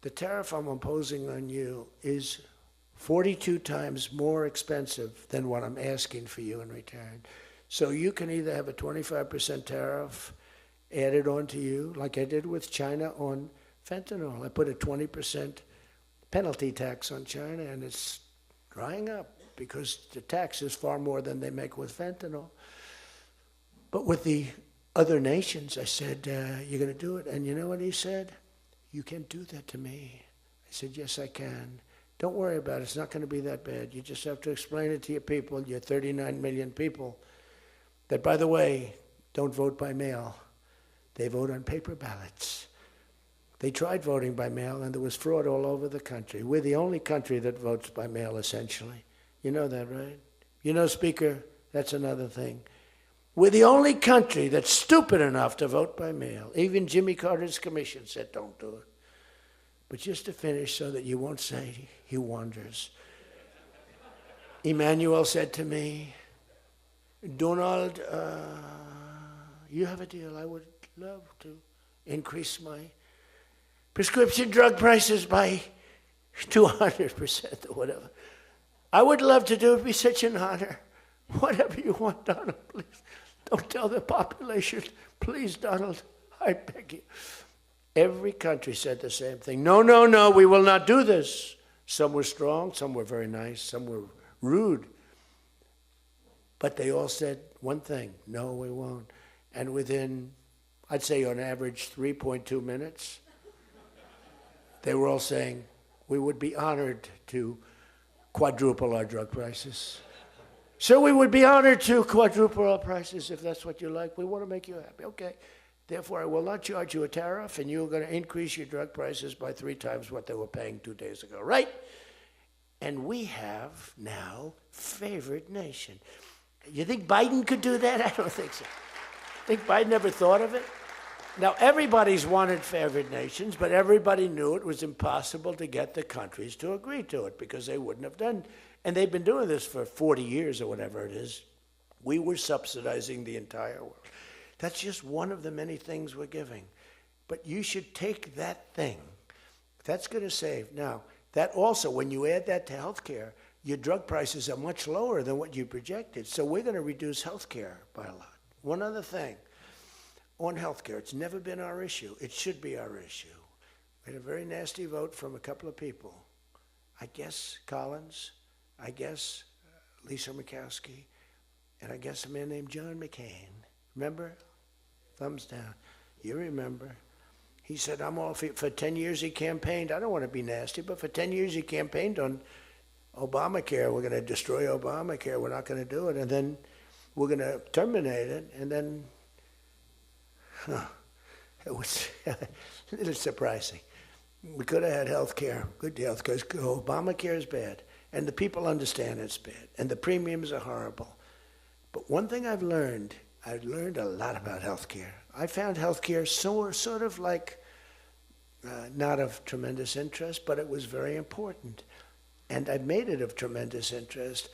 The tariff I'm imposing on you is 42 times more expensive than what I'm asking for you in return. So you can either have a 25% tariff added on to you, like I did with China on fentanyl. I put a 20% penalty tax on China, and it's drying up because the tax is far more than they make with fentanyl. But with the other nations, I said, you're going to do it. And you know what he said? You can't do that to me. I said, yes, I can. Don't worry about it. It's not going to be that bad. You just have to explain it to your people, your 39 million people, that, by the way, don't vote by mail. They vote on paper ballots. They tried voting by mail, and there was fraud all over the country. We're the only country that votes by mail, essentially. You know that, right? You know, Speaker, that's another thing. We're the only country that's stupid enough to vote by mail. Even Jimmy Carter's commission said, don't do it. But just to finish so that you won't say he wanders. Emmanuel said to me, Donald, you have a deal. I would love to increase my prescription drug prices by 200% or whatever. I would love to do it. It'd be such an honor. Whatever you want, Donald, please. Don't tell the population. Please, Donald, I beg you. Every country said the same thing. No, we will not do this. Some were strong, some were very nice, some were rude. But they all said one thing: no, we won't. And within, I'd say on average, 3.2 minutes, they were all saying, we would be honored to quadruple our drug prices. So we would be honored to quadruple our prices if that's what you like. We want to make you happy. Okay. Therefore, I will not charge you a tariff, and you're going to increase your drug prices by 3 times what they were paying 2 days ago, right? And we have now favored nation. You think Biden could do that? I don't think so. Think Biden ever thought of it? Now, everybody's wanted favored nations, but everybody knew it was impossible to get the countries to agree to it because they wouldn't have done. And they've been doing this for 40 years or whatever it is. We were subsidizing the entire world. That's just one of the many things we're giving. But you should take that thing. That's going to save. Now, that also, when you add that to health care, your drug prices are much lower than what you projected. So we're going to reduce health care by a lot. One other thing. On health care, it's never been our issue. It should be our issue. We had a very nasty vote from a couple of people. I guess Collins, I guess Lisa Murkowski, and I guess a man named John McCain. Remember? Thumbs down. You remember. He said, I'm all for 10 years he campaigned. I don't want to be nasty, but for 10 years he campaigned on Obamacare. We're going to destroy Obamacare. We're not going to do it. And then we're going to terminate it. And then, it was a little surprising. We could have had health care, good health care. Obamacare is bad. And the people understand it's bad. And the premiums are horrible. But one thing I've learned a lot about healthcare. I found healthcare sort of like not of tremendous interest, but it was very important. And I made it of tremendous interest.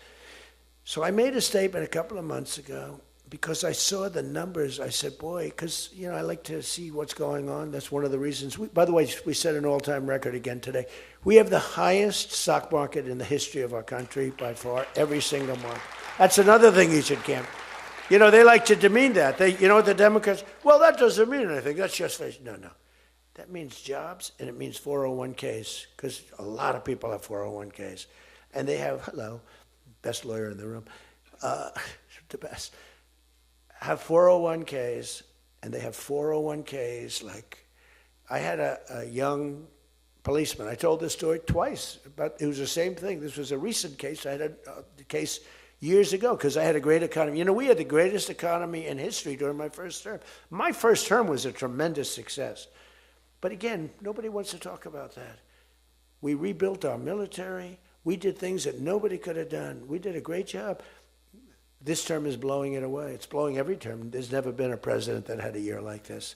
So I made a statement a couple of months ago because I saw the numbers. I said, boy, because, I like to see what's going on. That's one of the reasons. By the way, we set an all-time record again today. We have the highest stock market in the history of our country by far, every single month. That's another thing you should camp. They like to demean that. The Democrats, well, that doesn't mean anything. That's just, no. That means jobs, and it means 401ks, because a lot of people have 401ks. And they have, best lawyer in the room, the best, have 401ks, and they have 401ks like, I had a young policeman. I told this story twice, but it was the same thing. This was a recent case. I had a case years ago, because I had a great economy. We had the greatest economy in history during my first term. My first term was a tremendous success. But again, nobody wants to talk about that. We rebuilt our military. We did things that nobody could have done. We did a great job. This term is blowing it away. It's blowing every term. There's never been a president that had a year like this,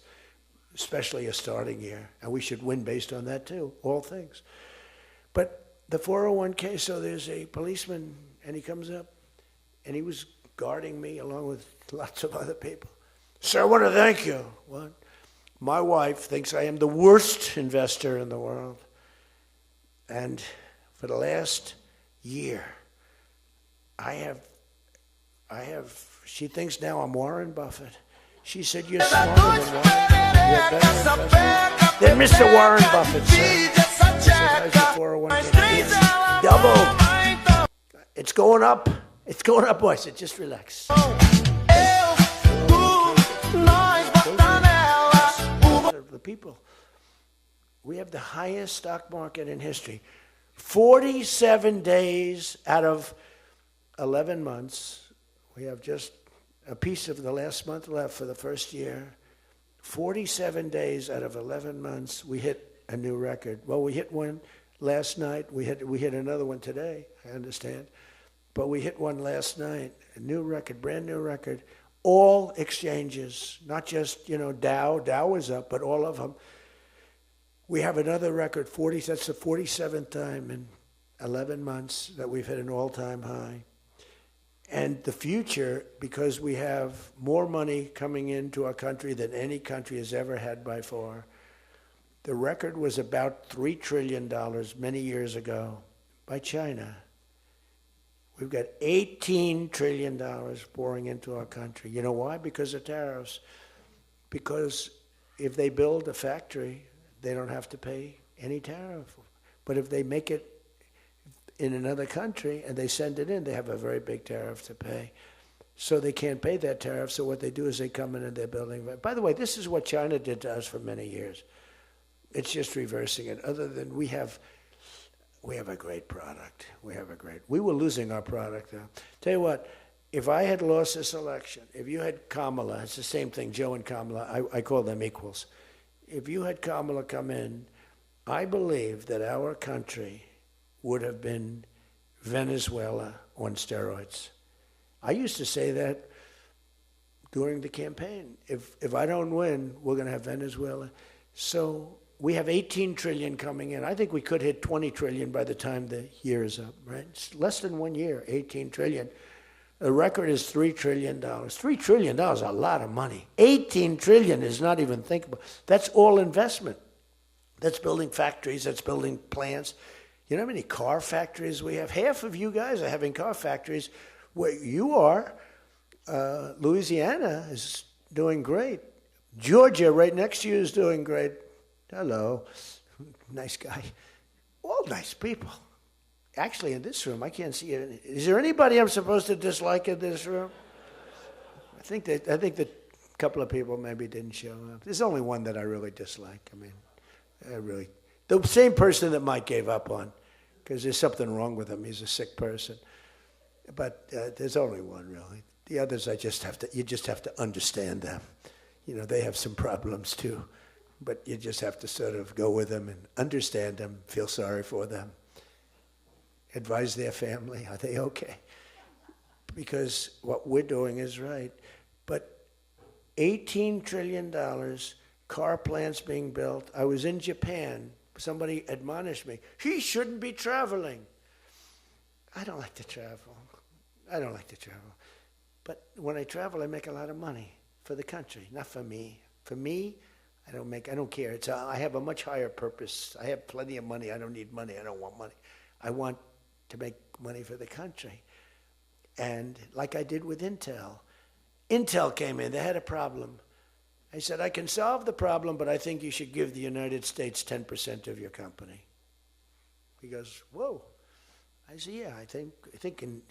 especially a starting year. And we should win based on that too, all things. But the 401k, so there's a policeman, and he comes up, and he was guarding me along with lots of other people. Sir, I want to thank you. What? My wife thinks I am the worst investor in the world. And for the last year, she thinks now I'm Warren Buffett. She said, you're smarter than Warren Buffett. You're better investor than Mr. Warren Buffett, sir. I said, how's your 401k? Doubled. It's going up. It's going up, boys. So just relax. The people. We have the highest stock market in history. 47 days out of 11 months. We have just a piece of the last month left for the first year. 47 days out of 11 months, we hit a new record. Well, we hit one last night. We hit another one today, I understand. But we hit one last night, a new record, brand new record. All exchanges, not just, Dow. Dow was up, but all of them. We have another record, that's the 47th time in 11 months that we've hit an all-time high. And the future, because we have more money coming into our country than any country has ever had by far. The record was about $3 trillion many years ago by China. We've got $18 trillion pouring into our country. You know why? Because of tariffs. Because if they build a factory, they don't have to pay any tariff. But if they make it, in another country and they send it in, they have a very big tariff to pay. So they can't pay that tariff, so what they do is they come in and they're building. By the way, this is what China did to us for many years. It's just reversing it. Other than we have a great product. We were losing our product though. Tell you what, if I had lost this election, if you had Kamala, it's the same thing, Joe and Kamala, I call them equals. If you had Kamala come in, I believe that our country would have been Venezuela on steroids. I used to say that during the campaign. If I don't win, we're going to have Venezuela. So we have 18 trillion coming in. I think we could hit 20 trillion by the time the year is up, right? It's less than 1 year, 18 trillion. The record is $3 trillion. $3 trillion is a lot of money. 18 trillion is not even thinkable. That's all investment. That's building factories, that's building plants. You know how many car factories we have? Half of you guys are having car factories. Where you are, Louisiana is doing great. Georgia, right next to you, is doing great. Hello, nice guy. All nice people. Actually, in this room, I can't see it. Is there anybody I'm supposed to dislike in this room? I think that a couple of people maybe didn't show up. There's only one that I really dislike. I mean, the same person that Mike gave up on, because there's something wrong with him. He's a sick person. But there's only one, really. The others, you just have to understand them. You know, they have some problems too. But you just have to sort of go with them and understand them, feel sorry for them, advise their family, are they okay? Because what we're doing is right. But $18 trillion, car plants being built. I was in Japan. Somebody admonished me, he shouldn't be traveling. I don't like to travel. But when I travel, I make a lot of money for the country, not for me. For me, I don't care. I have a much higher purpose. I have plenty of money. I don't need money. I don't want money. I want to make money for the country. And like I did with Intel. Intel came in. They had a problem. I said, I can solve the problem, but I think you should give the United States 10% of your company. He goes, whoa. I said, yeah, I think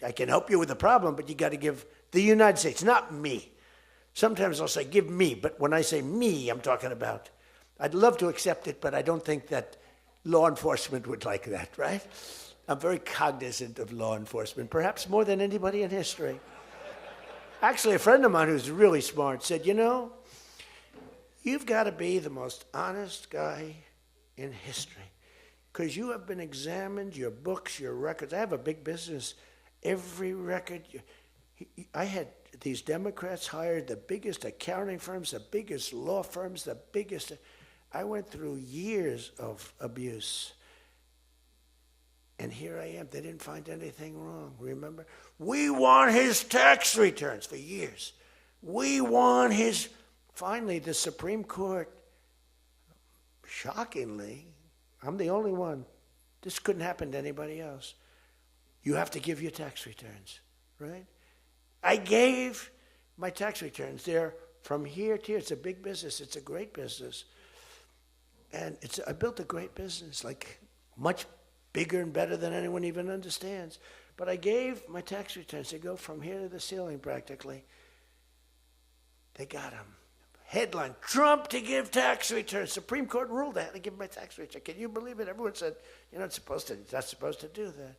I can help you with the problem, but you got to give the United States, not me. Sometimes I'll say, give me, but when I say me, I'm talking about, I'd love to accept it, but I don't think that law enforcement would like that, right? I'm very cognizant of law enforcement, perhaps more than anybody in history. Actually, a friend of mine who's really smart said, you know, you've got to be the most honest guy in history. Because you have been examined, your books, your records. I have a big business. Every record, I had these Democrats hired the biggest accounting firms, the biggest law firms, the biggest. I went through years of abuse. And here I am. They didn't find anything wrong, remember? We want his tax returns for years. We want his. Finally, the Supreme Court, shockingly, I'm the only one. This couldn't happen to anybody else. You have to give your tax returns, right? I gave my tax returns. They're from here to here. It's a big business. It's a great business. And I built a great business, like much bigger and better than anyone even understands. But I gave my tax returns. They go from here to the ceiling practically. They got them. Headline, Trump to give tax returns. Supreme Court ruled I had to give my tax return. Can you believe it? Everyone said, you're not supposed to do that.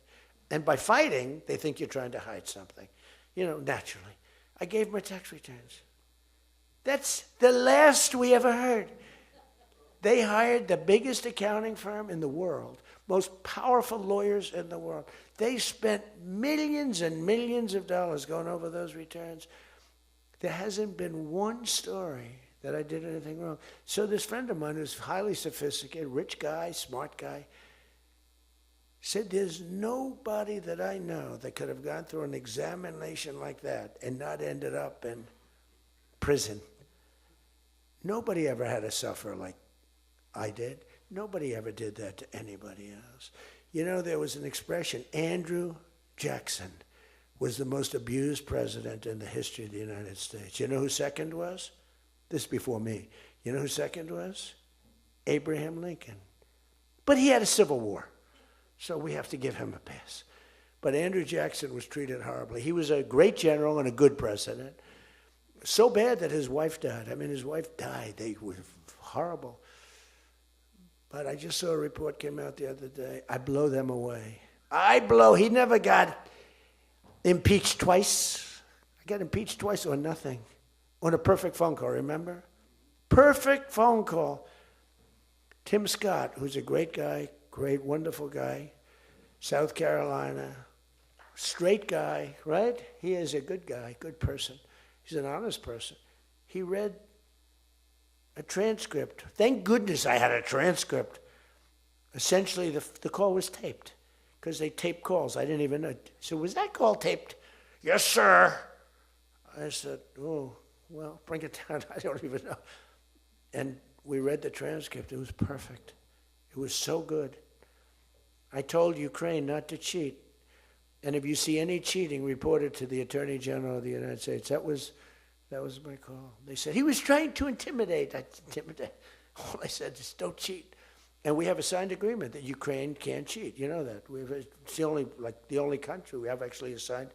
And by fighting, they think you're trying to hide something. You know, naturally. I gave my tax returns. That's the last we ever heard. They hired the biggest accounting firm in the world, most powerful lawyers in the world. They spent millions and millions of dollars going over those returns. There hasn't been one story that I did anything wrong. So this friend of mine who's highly sophisticated, rich guy, smart guy, said there's nobody that I know that could have gone through an examination like that and not ended up in prison. Nobody ever had to suffer like I did. Nobody ever did that to anybody else. You know, there was an expression, Andrew Jackson was the most abused president in the history of the United States. You know who second was? This is before me. You know who second was? Abraham Lincoln. But he had a civil war. So we have to give him a pass. But Andrew Jackson was treated horribly. He was a great general and a good president. So bad that his wife died. I mean, his wife died. They were horrible. But I just saw a report came out the other day. I blow them away. He never got impeached twice. I got impeached twice on nothing. On a perfect phone call, remember? Perfect phone call. Tim Scott, who's a great guy, great, wonderful guy, South Carolina, straight guy, right? He is a good guy, good person. He's an honest person. He read a transcript. Thank goodness I had a transcript. Essentially, the call was taped because they tape calls. I didn't even know. So was that call taped? Yes, sir. I said, oh, well, bring it down. I don't even know. And we read the transcript. It was perfect. It was so good. I told Ukraine not to cheat. And if you see any cheating, report it to the Attorney General of the United States. That was my call. They said, he was trying to intimidate. All I said is, don't cheat. And we have a signed agreement that Ukraine can't cheat. You know that. It's the only country we have actually signed.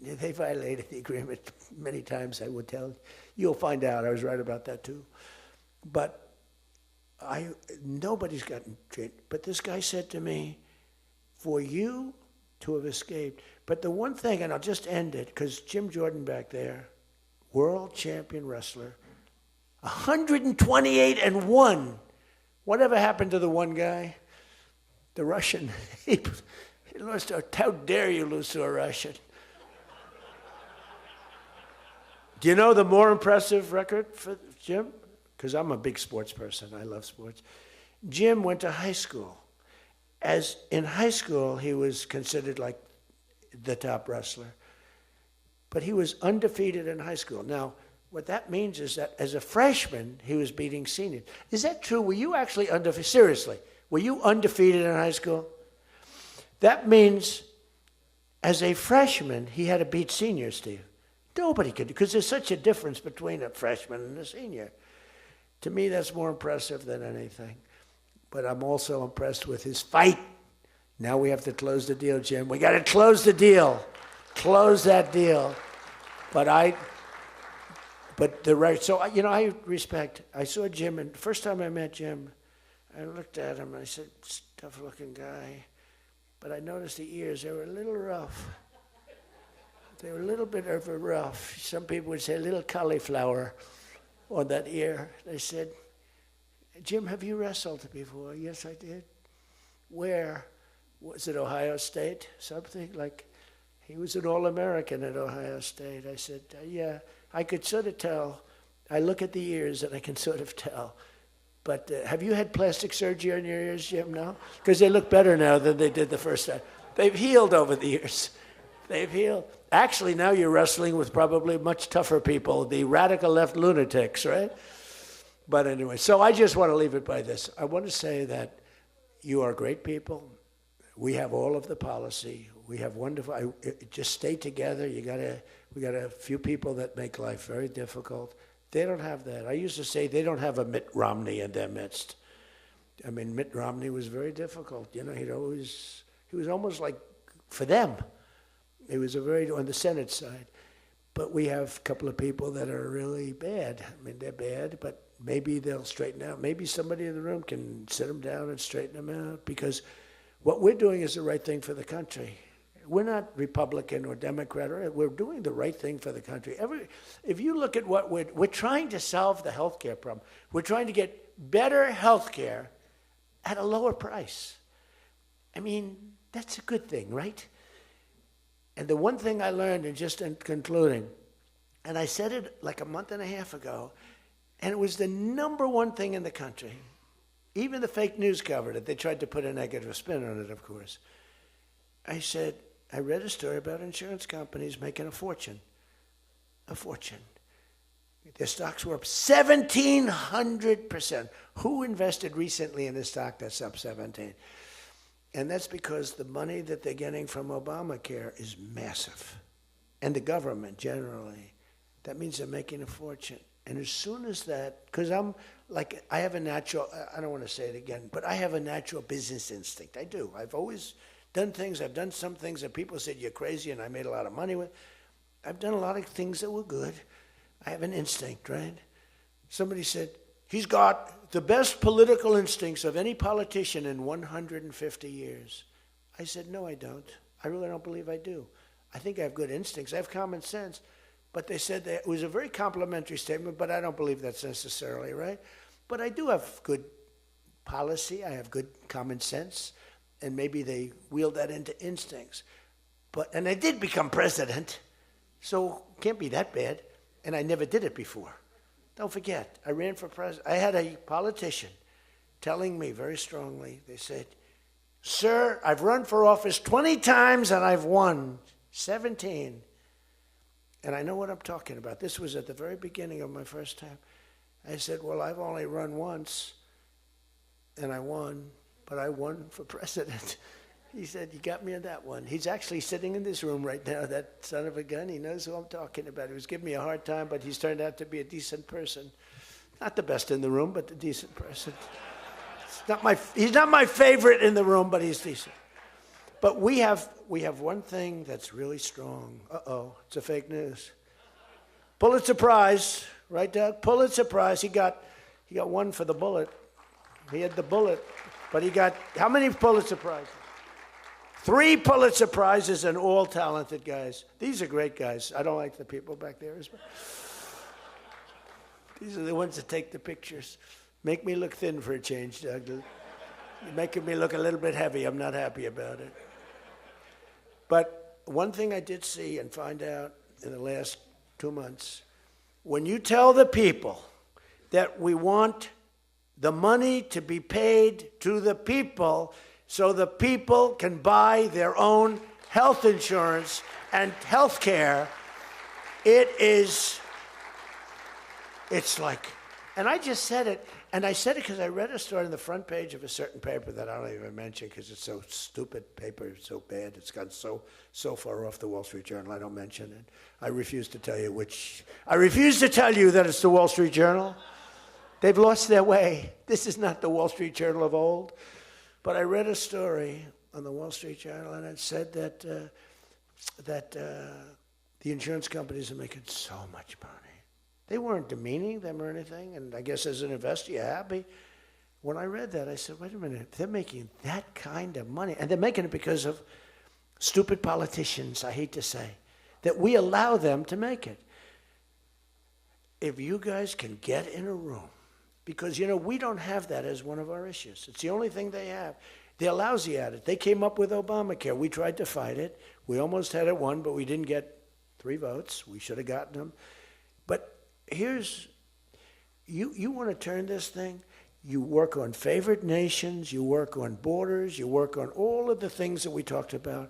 They violated the agreement many times, I would tell you. You'll find out. I was right about that too. But nobody's gotten cheated. But this guy said to me, for you to have escaped. But the one thing, and I'll just end it, because Jim Jordan back there, world champion wrestler, 128-1. Whatever happened to the one guy? The Russian. He lost to, how dare you lose to a Russian? Do you know the more impressive record for Jim? Because I'm a big sports person. I love sports. Jim went to high school. As in high school, he was considered like the top wrestler. But he was undefeated in high school. Now, what that means is that as a freshman, he was beating seniors. Is that true? Were you actually undefeated? Seriously, were you undefeated in high school? That means as a freshman, he had to beat seniors, Steve. Nobody could, because there's such a difference between a freshman and a senior. To me, that's more impressive than anything. But I'm also impressed with his fight. Now we have to close the deal, Jim. We got to close the deal. Close that deal. So, I respect. I saw Jim, and the first time I met Jim, I looked at him, and I said, tough-looking guy. But I noticed the ears, they were a little rough. They were a little bit of a rough. Some people would say a little cauliflower on that ear. They said, Jim, have you wrestled before? Yes, I did. Where? Was it Ohio State? Something like, he was an All-American at Ohio State. I said, yeah, I could sort of tell. I look at the ears and I can sort of tell. But have you had plastic surgery on your ears, Jim, now? Because they look better now than they did the first time. They've healed over the years. They've healed. Actually, now you're wrestling with probably much tougher people, the radical left lunatics, right? But anyway, so I just want to leave it by this. I want to say that you are great people. We have all of the policy. We have wonderful, just stay together. We got a few people that make life very difficult. They don't have that. I used to say they don't have a Mitt Romney in their midst. I mean, Mitt Romney was very difficult. You know, he was almost like, for them, he was on the Senate side. But we have a couple of people that are really bad. I mean, they're bad, but maybe they'll straighten out. Maybe somebody in the room can sit them down and straighten them out, because what we're doing is the right thing for the country. We're not Republican or Democrat. We're doing the right thing for the country. If you look at what we're trying to solve the health care problem. We're trying to get better health care at a lower price. I mean, that's a good thing, right? And the one thing I learned, and just in concluding, and I said it like a month and a half ago, and it was the number one thing in the country. Even the fake news covered it. They tried to put a negative spin on it, of course. I said, I read a story about insurance companies making a fortune. A fortune. Their stocks were up 1,700%. Who invested recently in a stock that's up 17? And that's because the money that they're getting from Obamacare is massive. And the government generally. That means they're making a fortune. And as soon as that, because I have a natural, I don't want to say it again, but I have a natural business instinct. I do. I've always done things. I've done some things that people said you're crazy and I made a lot of money with. I've done a lot of things that were good. I have an instinct, right? Somebody said, he's got the best political instincts of any politician in 150 years. I said, no, I don't. I really don't believe I do. I think I have good instincts. I have common sense. But they said that it was a very complimentary statement, but I don't believe that's necessarily right. But I do have good policy. I have good common sense. And maybe they wheeled that into instincts. And I did become president, so can't be that bad. And I never did it before. Don't forget, I ran for president. I had a politician telling me very strongly, they said, sir, I've run for office 20 times and I've won 17. And I know what I'm talking about. This was at the very beginning of my first time. I said, well, I've only run once, and I won, but I won for president. He said, you got me on that one. He's actually sitting in this room right now, that son of a gun. He knows who I'm talking about. He was giving me a hard time, but he's turned out to be a decent person. Not the best in the room, but a decent person. He's not my favorite in the room, but he's decent. But we have one thing that's really strong. Uh-oh, it's a fake news. Pulitzer Prize, right, Doug? Pulitzer Prize. He got one for the bullet. He had the bullet, but he got how many Pulitzer Prizes? 3 Pulitzer Prizes, and all talented guys. These are great guys. I don't like the people back there as well. These are the ones that take the pictures. Make me look thin for a change, Doug. You're making me look a little bit heavy. I'm not happy about it. But one thing I did see and find out in the last 2 months, when you tell the people that we want the money to be paid to the people so the people can buy their own health insurance and health care, it's like, and I just said it, and I said it because I read a story on the front page of a certain paper that I don't even mention because it's so stupid, paper is so bad, it's gone so far off the Wall Street Journal, I don't mention it. I refuse to tell you that it's the Wall Street Journal. They've lost their way. This is not the Wall Street Journal of old. But I read a story on the Wall Street Journal, and it said that the insurance companies are making so much money. They weren't demeaning them or anything, and I guess as an investor, you're happy. When I read that, I said, wait a minute, they're making that kind of money, and they're making it because of stupid politicians, I hate to say, that we allow them to make it. If you guys can get in a room, because, we don't have that as one of our issues. It's the only thing they have. They're lousy at it. They came up with Obamacare. We tried to fight it. We almost had it won, but we didn't get 3 votes. We should have gotten them. But here's, you want to turn this thing, you work on favored nations, you work on borders, you work on all of the things that we talked about,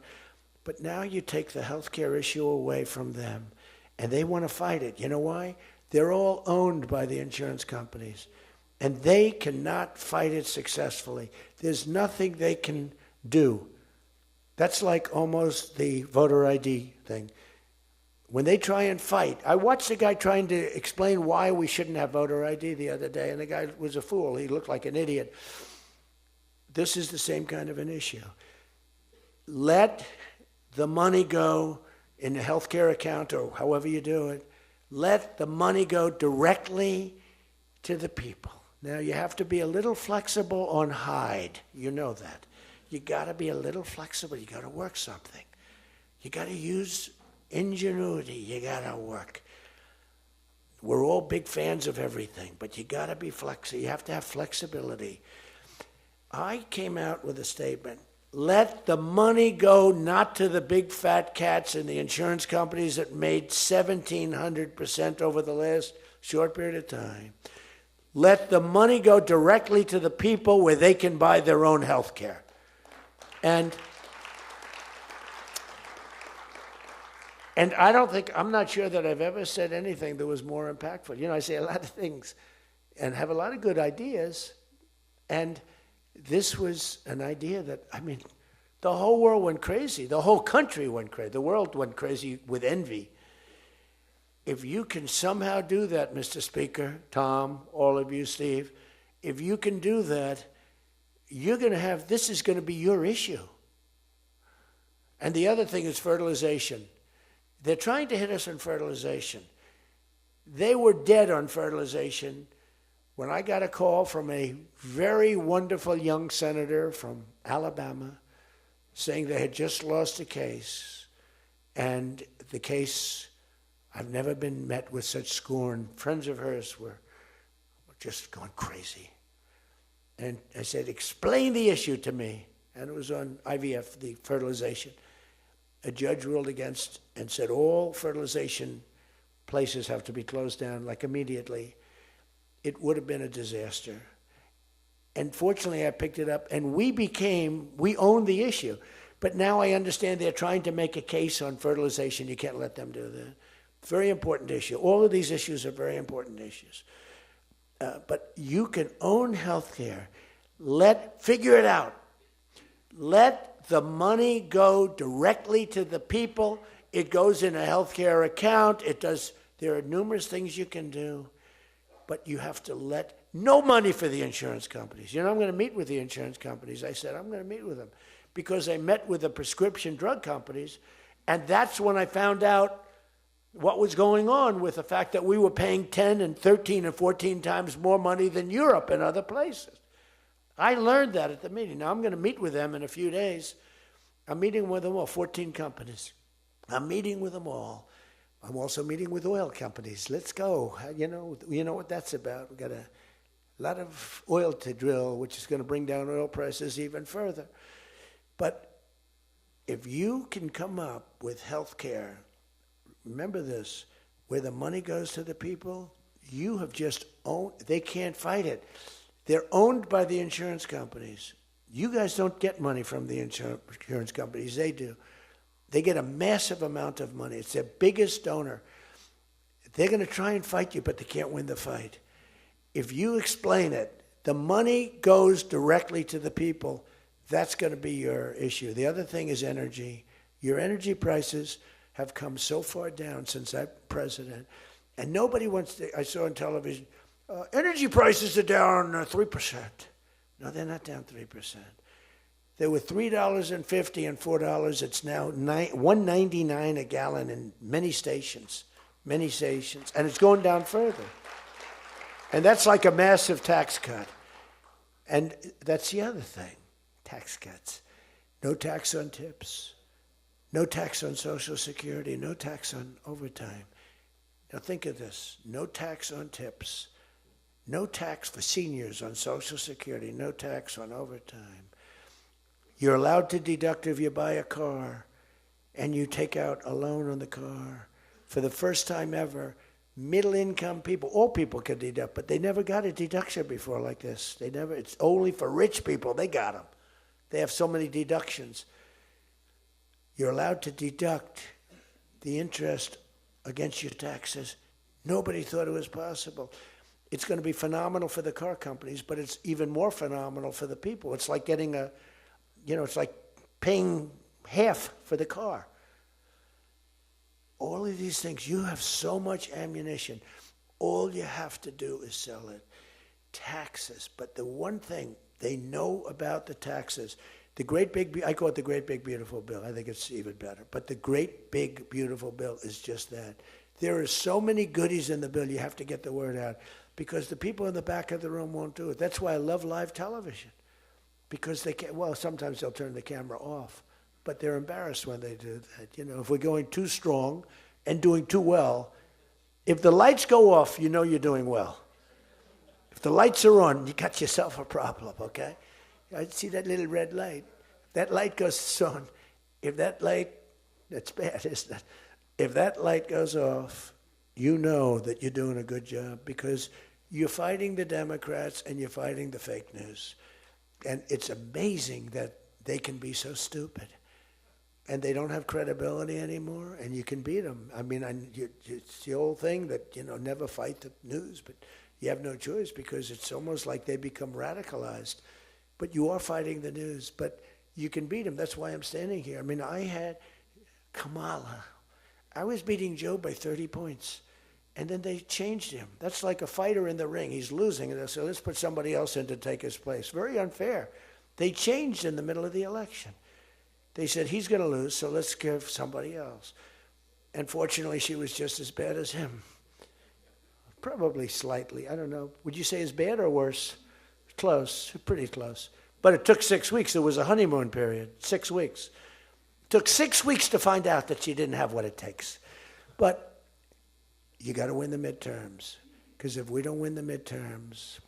but now you take the healthcare issue away from them, and they want to fight it. You know why? They're all owned by the insurance companies, and they cannot fight it successfully. There's nothing they can do. That's like almost the voter ID thing. When they try and fight, I watched a guy trying to explain why we shouldn't have voter ID the other day, and the guy was a fool. He looked like an idiot. This is the same kind of an issue. Let the money go in the healthcare account or however you do it. Let the money go directly to the people. Now, you have to be a little flexible on Hyde. You know that. You got to be a little flexible. You got to work something. You got to use ingenuity. You got to work. We're all big fans of everything, but you got to be flexible. You have to have flexibility. I came out with a statement. Let the money go not to the big fat cats in the insurance companies that made 1,700% over the last short period of time. Let the money go directly to the people where they can buy their own health care. And I'm not sure that I've ever said anything that was more impactful. I say a lot of things and have a lot of good ideas. And this was an idea that, the whole world went crazy. The whole country went crazy. The world went crazy with envy. If you can somehow do that, Mr. Speaker, Tom, all of you, Steve, if you can do that, you're going to have, this is going to be your issue. And the other thing is fertilization. They're trying to hit us on fertilization. They were dead on fertilization when I got a call from a very wonderful young senator from Alabama saying they had just lost a case. And the case, I've never been met with such scorn. Friends of hers were just going crazy. And I said, explain the issue to me. And it was on IVF, the fertilization. A judge ruled against and said all fertilization places have to be closed down, like immediately. It would have been a disaster. And fortunately, I picked it up, and we owned the issue. But now I understand they're trying to make a case on fertilization. You can't let them do that. Very important issue. All of these issues are very important issues. But you can own health care. Figure it out. Let the money go directly to the people. It goes in a health care account. There are numerous things you can do. But you have to no money for the insurance companies. I'm going to meet with the insurance companies. I said, I'm going to meet with them. Because I met with the prescription drug companies, and that's when I found out what was going on with the fact that we were paying 10 and 13 and 14 times more money than Europe and other places. I learned that at the meeting. Now I'm going to meet with them in a few days. I'm meeting with them all, 14 companies. I'm meeting with them all. I'm also meeting with oil companies. Let's go. You know what that's about. We've got a lot of oil to drill, which is going to bring down oil prices even further. But if you can come up with health care, remember this, where the money goes to the people, you have just owned, they can't fight it. They're owned by the insurance companies. You guys don't get money from the insurance companies, they do. They get a massive amount of money. It's their biggest donor. They're going to try and fight you, but they can't win the fight. If you explain it, the money goes directly to the people. That's going to be your issue. The other thing is energy. Your energy prices have come so far down since I'm president, and nobody wants to. I saw on television, energy prices are down 3%. No, they're not down 3%. They were $3.50 and $4. It's now $1.99 a gallon in many stations, and it's going down further. And that's like a massive tax cut. And that's the other thing, tax cuts. No tax on tips, no tax on Social Security, no tax on overtime. Now think of this, no tax on tips, no tax for seniors on Social Security, no tax on overtime. You're allowed to deduct if you buy a car and you take out a loan on the car. For the first time ever, middle-income people, all people can deduct, but they never got a deduction before like this. It's only for rich people, they got them. They have so many deductions. You're allowed to deduct the interest against your taxes. Nobody thought it was possible. It's going to be phenomenal for the car companies, but it's even more phenomenal for the people. It's like getting it's like paying half for the car. All of these things, you have so much ammunition. All you have to do is sell it. Taxes. But the one thing they know about the taxes, I call it the great big beautiful bill. I think it's even better. But the great big beautiful bill is just that. There are so many goodies in the bill, you have to get the word out. Because the people in the back of the room won't do it. That's why I love live television. Because sometimes they'll turn the camera off. But they're embarrassed when they do that. If we're going too strong and doing too well, if the lights go off, you're doing well. If the lights are on, you got yourself a problem, okay? I see that little red light. That light goes on. That's bad, isn't it? If that light goes off, you know that you're doing a good job because you're fighting the Democrats and you're fighting the fake news. And it's amazing that they can be so stupid. And they don't have credibility anymore, and you can beat them. I mean, it's the old thing that, never fight the news, but you have no choice because it's almost like they become radicalized. But you are fighting the news, but you can beat them. That's why I'm standing here. I mean, I had Kamala. I was beating Joe by 30 points. And then they changed him. That's like a fighter in the ring. He's losing, and they said, let's put somebody else in to take his place. Very unfair. They changed in the middle of the election. They said, he's going to lose, so let's give somebody else. And fortunately, she was just as bad as him. Probably slightly. I don't know. Would you say as bad or worse? Close. Pretty close. But it took 6 weeks. There was a honeymoon period. 6 weeks. It took 6 weeks to find out that she didn't have what it takes. But you got to win the midterms, because if we don't win the midterms,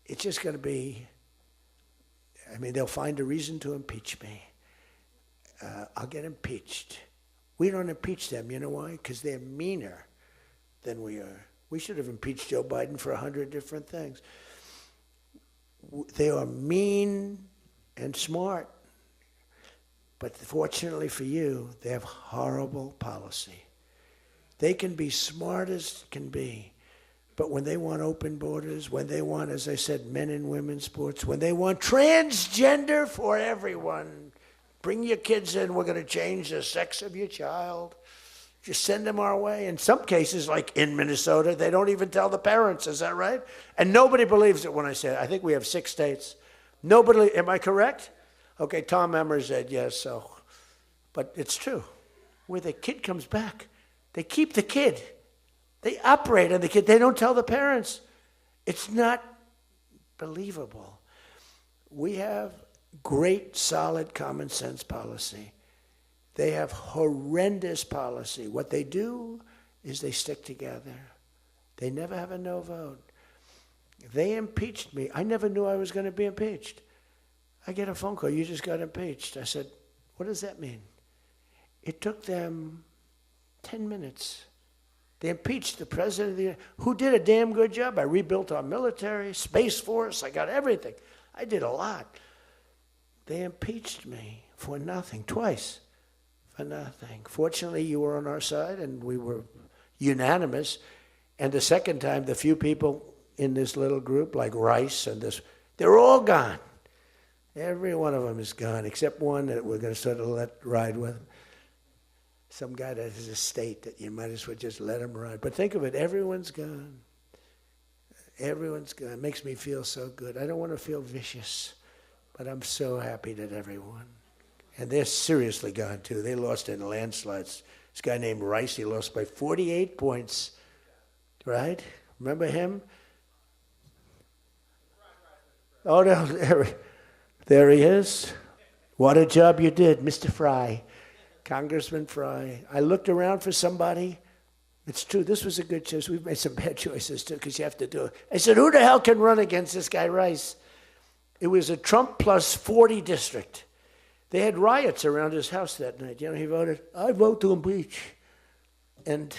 it's just going to be, I mean, they'll find a reason to impeach me. I'll get impeached. We don't impeach them. You know why? Because they're meaner than we are. We should have impeached Joe Biden for 100 different things. They are mean and smart. But fortunately for you, they have horrible policy. They can be smart as can be, but when they want open borders, when they want, as I said, men and women sports, when they want transgender for everyone, bring your kids in, we're going to change the sex of your child. Just send them our way. In some cases, like in Minnesota, they don't even tell the parents. Is that right? And nobody believes it when I say it. I think we have 6 states. Nobody, am I correct? Okay, Tom Emmer said yes, so. But it's true. Where the kid comes back, they keep the kid. They operate on the kid. They don't tell the parents. It's not believable. We have great, solid common sense policy. They have horrendous policy. What they do is they stick together. They never have a no vote. They impeached me. I never knew I was going to be impeached. I get a phone call, you just got impeached. I said, what does that mean? It took them 10 minutes. They impeached the president of the, who did a damn good job. I rebuilt our military, Space Force, I got everything. I did a lot. They impeached me for nothing, twice, for nothing. Fortunately, you were on our side, and we were unanimous. And the second time, the few people in this little group, like Rice and this, they're all gone. Every one of them is gone, except one that we're going to sort of let ride with. Some guy that has a state that you might as well just let him ride. But think of it, everyone's gone. Everyone's gone. It makes me feel so good. I don't want to feel vicious, but I'm so happy that everyone. And they're seriously gone, too. They lost in landslides. This guy named Rice, he lost by 48 points, right? Remember him? Oh, no, there he is. What a job you did, Mr. Fry. Congressman Fry. I looked around for somebody. It's true, this was a good choice. We've made some bad choices, too, because you have to do it. I said, who the hell can run against this guy, Rice? It was a Trump plus 40 district. They had riots around his house that night. You know, he voted, I vote to impeach. And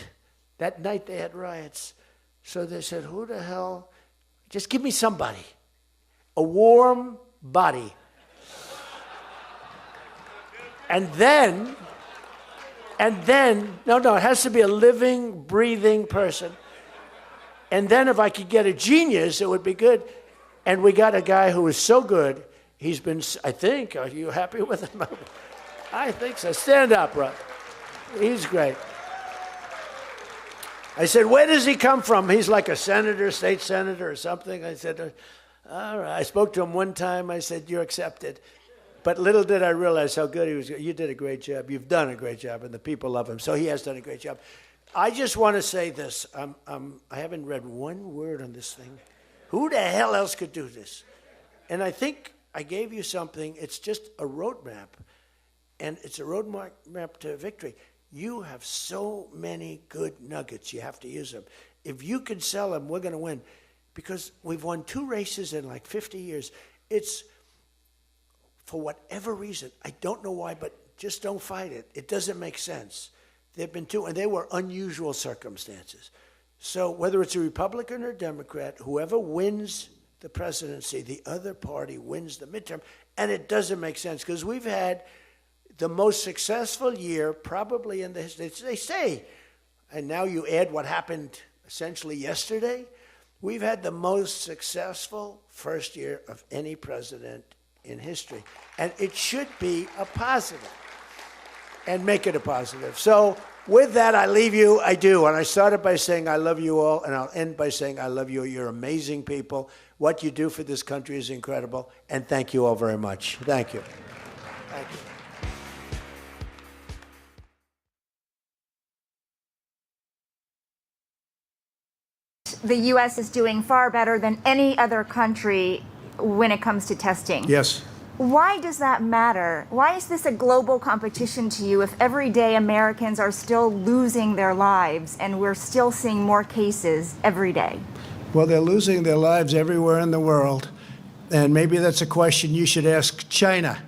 that night they had riots. So they said, who the hell? Just give me somebody. A warm body. And then, no, it has to be a living, breathing person. And then if I could get a genius, it would be good. And we got a guy who is so good, he's been, I think, are you happy with him? I think so. Stand up, bro. He's great. I said, where does he come from? He's like a senator, state senator or something. I said, all right. I spoke to him one time. I said, you're accepted. But little did I realize how good he was. You did a great job. You've done a great job, and the people love him. So he has done a great job. I just want to say this. I haven't read one word on this thing. Who the hell else could do this? And I think I gave you something. It's just a roadmap, and it's a roadmap to victory. You have so many good nuggets. You have to use them. If you can sell them, we're going to win, because we've won 2 races in like 50 years. It's for whatever reason, I don't know why, but just don't fight it. It doesn't make sense. There've been 2, and they were unusual circumstances. So whether it's a Republican or Democrat, whoever wins the presidency, the other party wins the midterm, and it doesn't make sense, because we've had the most successful year probably in the history. They say, and now you add what happened essentially yesterday, we've had the most successful first year of any president in history. And it should be a positive, and make it a positive. So With that, I leave you. I do. And I started by saying I love you all, and I'll end by saying I love you. You're amazing people. What you do for this country is incredible. And thank you all very much. Thank you. Thank you. The U.S. is doing far better than any other country when it comes to testing. Yes. Why does that matter? Why is this a global competition to you if every day Americans are still losing their lives and we're still seeing more cases every day? Well, they're losing their lives everywhere in the world. And maybe that's a question you should ask China.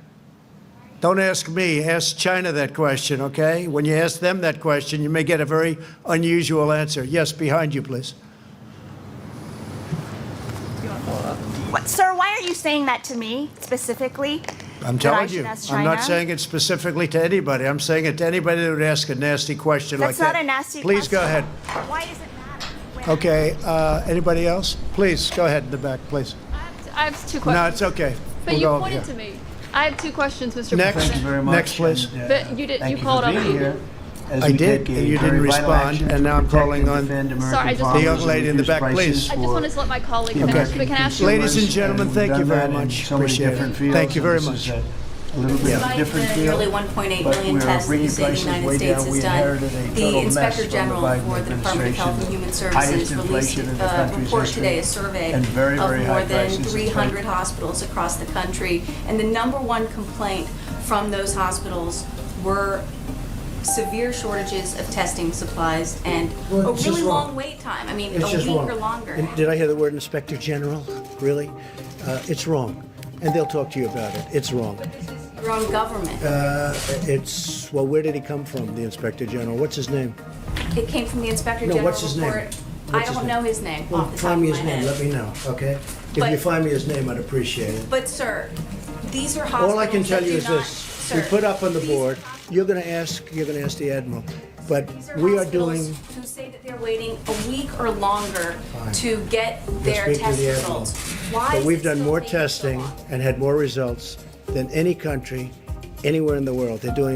Don't ask me, ask China that question, okay? When you ask them that question, you may get a very unusual answer. Yes, behind you, please. What, sir, why are you saying that to me specifically? I'm telling you. I'm not saying it specifically to anybody. I'm saying it to anybody that would ask a nasty question like that. That's not a nasty question. Please go ahead. Why does it matter? Okay, anybody else? Please, go ahead in the back, please. I have two questions. No, it's okay. But We'll you go over pointed here. to me. I have two questions, Mr. Next. President. Thank you very much. Next, please. And, But you did- thank you called for on being me. here as I we did, take a and you very didn't vital respond, action and to now I'm protect calling and on defend American Sorry, I just- farmers The young and lady in the reduce back, prices please. I just for wanted to let my colleague Okay. finish, but can I ask you Ladies and consumers, gentlemen, we've thank you done very that in much. so many Appreciate different it. fields, Thank you and very this much. is a little bit of a Despite different the field, nearly 1.8 but million we're tests that bringing you say the prices United way States down. has We done, inherited a the total Inspector mess from the General Biden for the Department of Health and Human administration. Services Highest released inflation in the a country's report history, today, a survey and very, of very more high than prices. 300 hospitals across the country. And the number one complaint from those hospitals were severe shortages of testing supplies and Well, a it's really just wrong. long wait time. I mean, It's a just week wrong. or longer. And did I hear the word Inspector General? Really? It's wrong. And they'll talk to you about it. It's wrong. Your own government. Well, where did he come from, the Inspector General? What's his name? It came from the Inspector No, General what's his name? report. What's I his don't name? know his name Well, off the top find of me my his name. head. Let me know, okay? If But- you find me his name, I'd appreciate it. But sir, these are hospitals All I can tell that you do is not- this: we sir, put up on the these board. hospitals- You're going to ask the Admiral, but these we are hospitals doing. who say that they're waiting a week or longer Fine. to get their speak to test the Admiral. results. Why But is we've it done still more taking so testing long? and had more results than any country anywhere in the world. They're doing